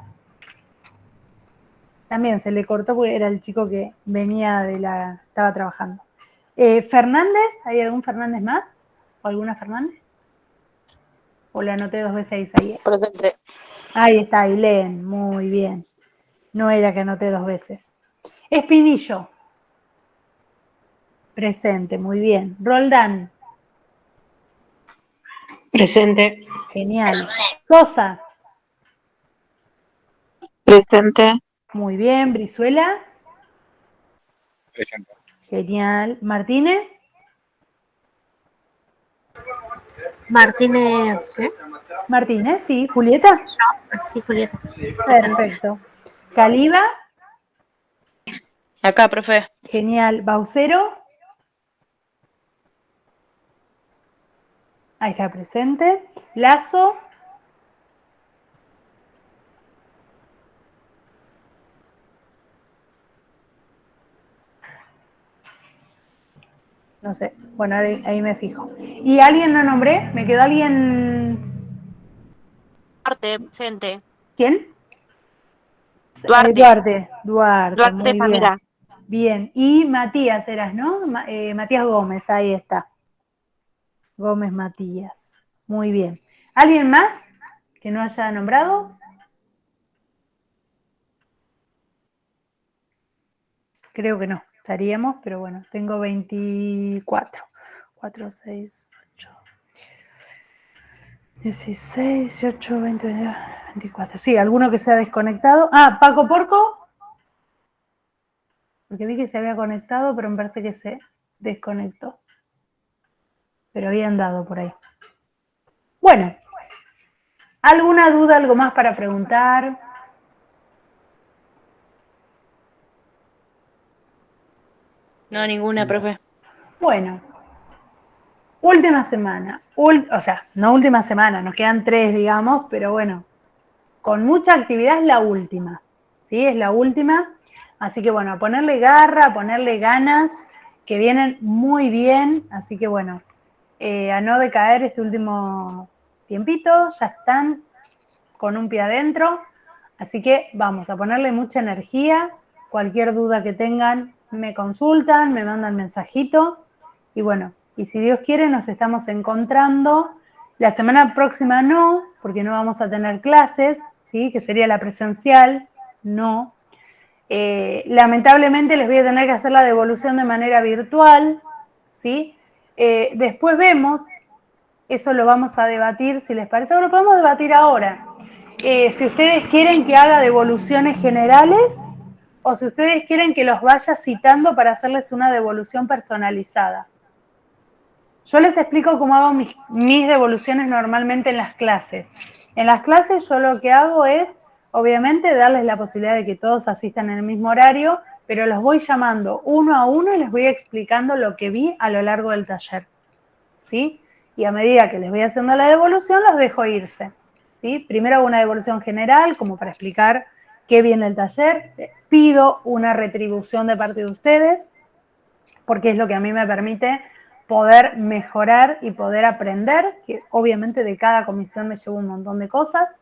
También se le cortó porque era el chico que venía estaba trabajando. Fernández, ¿hay algún Fernández más? ¿O alguna Fernández? ¿O la anoté 2 veces ahí? Presente. Ahí está, Ailén, muy bien. No era que anoté 2 veces. Espinillo. Presente, muy bien. Roldán. Presente. Genial. Sosa. Presente. Muy bien. Brizuela. Presente. Genial. Martínez. Martínez, ¿qué? Martínez, sí. Julieta. Así, Julieta. Perfecto. Caliba. Acá, profe. Genial. Baucero. Ahí está presente. Lazo. No sé. Bueno, ahí me fijo. ¿Y alguien no nombré? ¿Me quedó alguien? Duarte, presente. ¿Quién? Duarte. Duarte, Duarte muy bien. Samira. Bien. Y Matías eras, ¿no? Matías Gómez, ahí está. Gómez Matías. Muy bien. ¿Alguien más que no haya nombrado? Creo que no, estaríamos, pero bueno, tengo 24. 4, 6, 8, 16, 18, 20, 22, 24. Sí, alguno que se ha desconectado. Ah, Paco Porco. Porque vi que se había conectado, pero me parece que se desconectó. Pero había andado por ahí. Bueno, ¿alguna duda, algo más para preguntar? No, ninguna, profe. Bueno, última semana. O sea, no última semana, nos quedan 3, digamos, pero bueno, con mucha actividad es la última. ¿Sí? Es la última. Así que bueno, a ponerle garra, a ponerle ganas, que vienen muy bien. Así que bueno, a no decaer este último tiempito, ya están con un pie adentro. Así que vamos a ponerle mucha energía. Cualquier duda que tengan, me consultan, me mandan mensajito. Y bueno, y si Dios quiere, nos estamos encontrando. La semana próxima no, porque no vamos a tener clases, ¿sí? Que sería la presencial, no. Lamentablemente les voy a tener que hacer la devolución de manera virtual, ¿sí? Después vemos, eso lo vamos a debatir, si les parece, o lo podemos debatir ahora. Si ustedes quieren que haga devoluciones generales o si ustedes quieren que los vaya citando para hacerles una devolución personalizada. Yo les explico cómo hago mis devoluciones normalmente en las clases. En las clases yo lo que hago es, obviamente, darles la posibilidad de que todos asistan en el mismo horario, pero los voy llamando uno a uno y les voy explicando lo que vi a lo largo del taller. ¿Sí? Y a medida que les voy haciendo la devolución, los dejo irse. ¿Sí? Primero hago una devolución general, como para explicar qué viene el taller. Pido una retribución de parte de ustedes, porque es lo que a mí me permite poder mejorar y poder aprender, que obviamente de cada comisión me llevo un montón de cosas,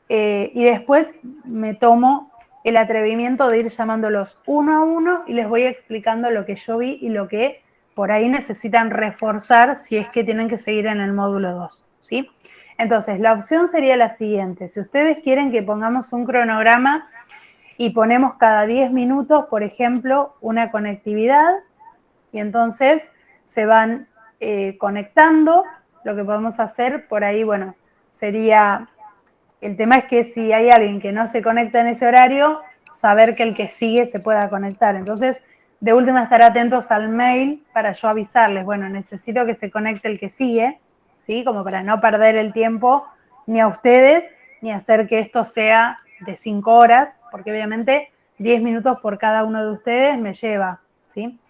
y después me tomo el atrevimiento de ir llamándolos uno a uno y les voy explicando lo que yo vi y lo que por ahí necesitan reforzar si es que tienen que seguir en el módulo 2, ¿sí? Entonces, la opción sería la siguiente. Si ustedes quieren que pongamos un cronograma y ponemos cada 10 minutos, por ejemplo, una conectividad, y entonces se van conectando, lo que podemos hacer por ahí, bueno, sería... El tema es que si hay alguien que no se conecta en ese horario, saber que el que sigue se pueda conectar. Entonces, de última, estar atentos al mail para yo avisarles, bueno, necesito que se conecte el que sigue, ¿sí? Como para no perder el tiempo ni a ustedes, ni hacer que esto sea de 5 horas, porque obviamente 10 minutos por cada uno de ustedes me lleva, ¿sí?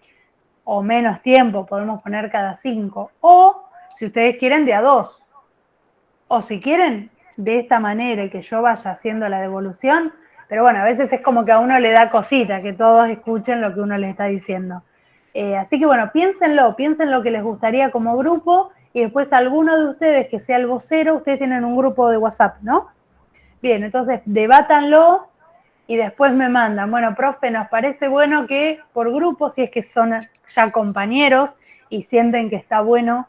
O menos tiempo, podemos poner cada 5. O, si ustedes quieren, de a 2. O si quieren, de esta manera y que yo vaya haciendo la devolución, pero bueno, a veces es como que a uno le da cosita, que todos escuchen lo que uno les está diciendo. Así que bueno, piensen lo que les gustaría como grupo y después alguno de ustedes que sea el vocero, ustedes tienen un grupo de WhatsApp, ¿no? Bien, entonces debátanlo y después me mandan, bueno, profe, nos parece bueno que por grupo, si es que son ya compañeros y sienten que está bueno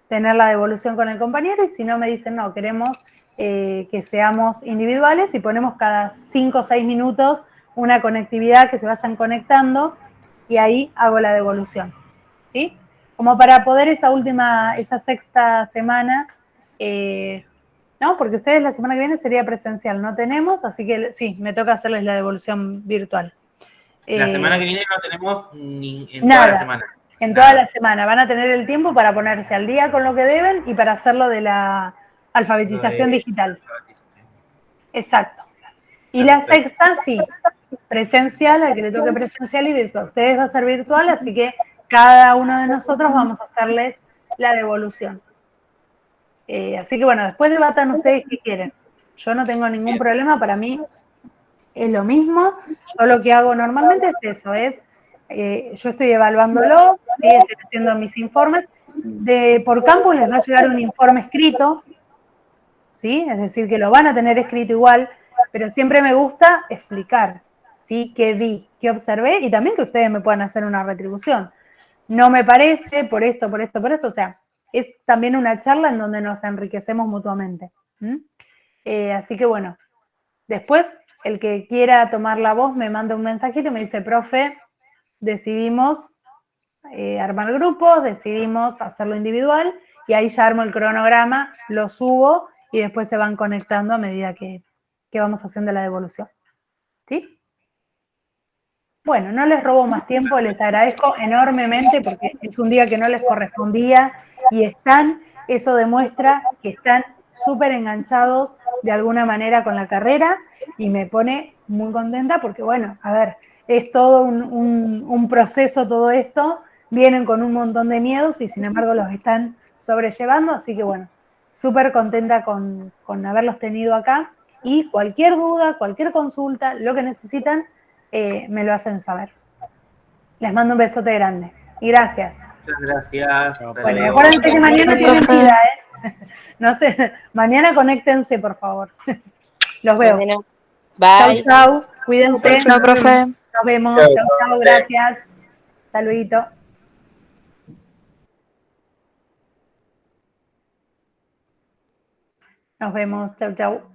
tener la devolución con el compañero, y si no me dicen, no, queremos que seamos individuales y ponemos cada 5 o 6 minutos una conectividad que se vayan conectando y ahí hago la devolución, ¿sí? Como para poder esa sexta semana, ¿no? Porque ustedes la semana que viene sería presencial, no tenemos, así que sí, me toca hacerles la devolución virtual. La semana que viene no tenemos en nada, toda la semana. En toda la semana van a tener el tiempo para ponerse al día con lo que deben y para hacerlo de la alfabetización digital. Exacto. Y la sexta, sí, presencial, al que le toque presencial y virtual. Ustedes va a ser virtual, así que cada uno de nosotros vamos a hacerles la devolución. Así que bueno, después debatan ustedes qué quieren. Yo no tengo ningún problema, para mí es lo mismo. Yo lo que hago normalmente es eso, yo estoy evaluándolo, ¿sí? Estoy haciendo mis informes. Por campus les va a llegar un informe escrito, ¿sí? Es decir, que lo van a tener escrito igual, pero siempre me gusta explicar, ¿sí? Qué vi, qué observé y también que ustedes me puedan hacer una retribución. No me parece por esto, por esto, por esto, o sea, es también una charla en donde nos enriquecemos mutuamente. Así que bueno, después el que quiera tomar la voz me manda un mensajito y me dice, profe, decidimos armar grupos, decidimos hacerlo individual y ahí ya armo el cronograma, lo subo y después se van conectando a medida que vamos haciendo la devolución. ¿Sí? Bueno, no les robo más tiempo, les agradezco enormemente porque es un día que no les correspondía y eso demuestra que están súper enganchados de alguna manera con la carrera y me pone muy contenta porque, bueno, a ver, es todo un proceso todo esto, vienen con un montón de miedos y sin embargo los están sobrellevando, así que bueno, súper contenta con haberlos tenido acá y cualquier duda, cualquier consulta, lo que necesitan, me lo hacen saber. Les mando un besote grande y gracias. Muchas gracias. Bueno, acuérdense que mañana tienen vida, ¿eh? No sé, mañana conéctense, por favor. Los veo. Bueno, bye. Chau, chau. Cuídense. Chao, profe. Nos vemos. Chau, chau. Gracias. Hasta luego. Nos vemos. Chau, chau.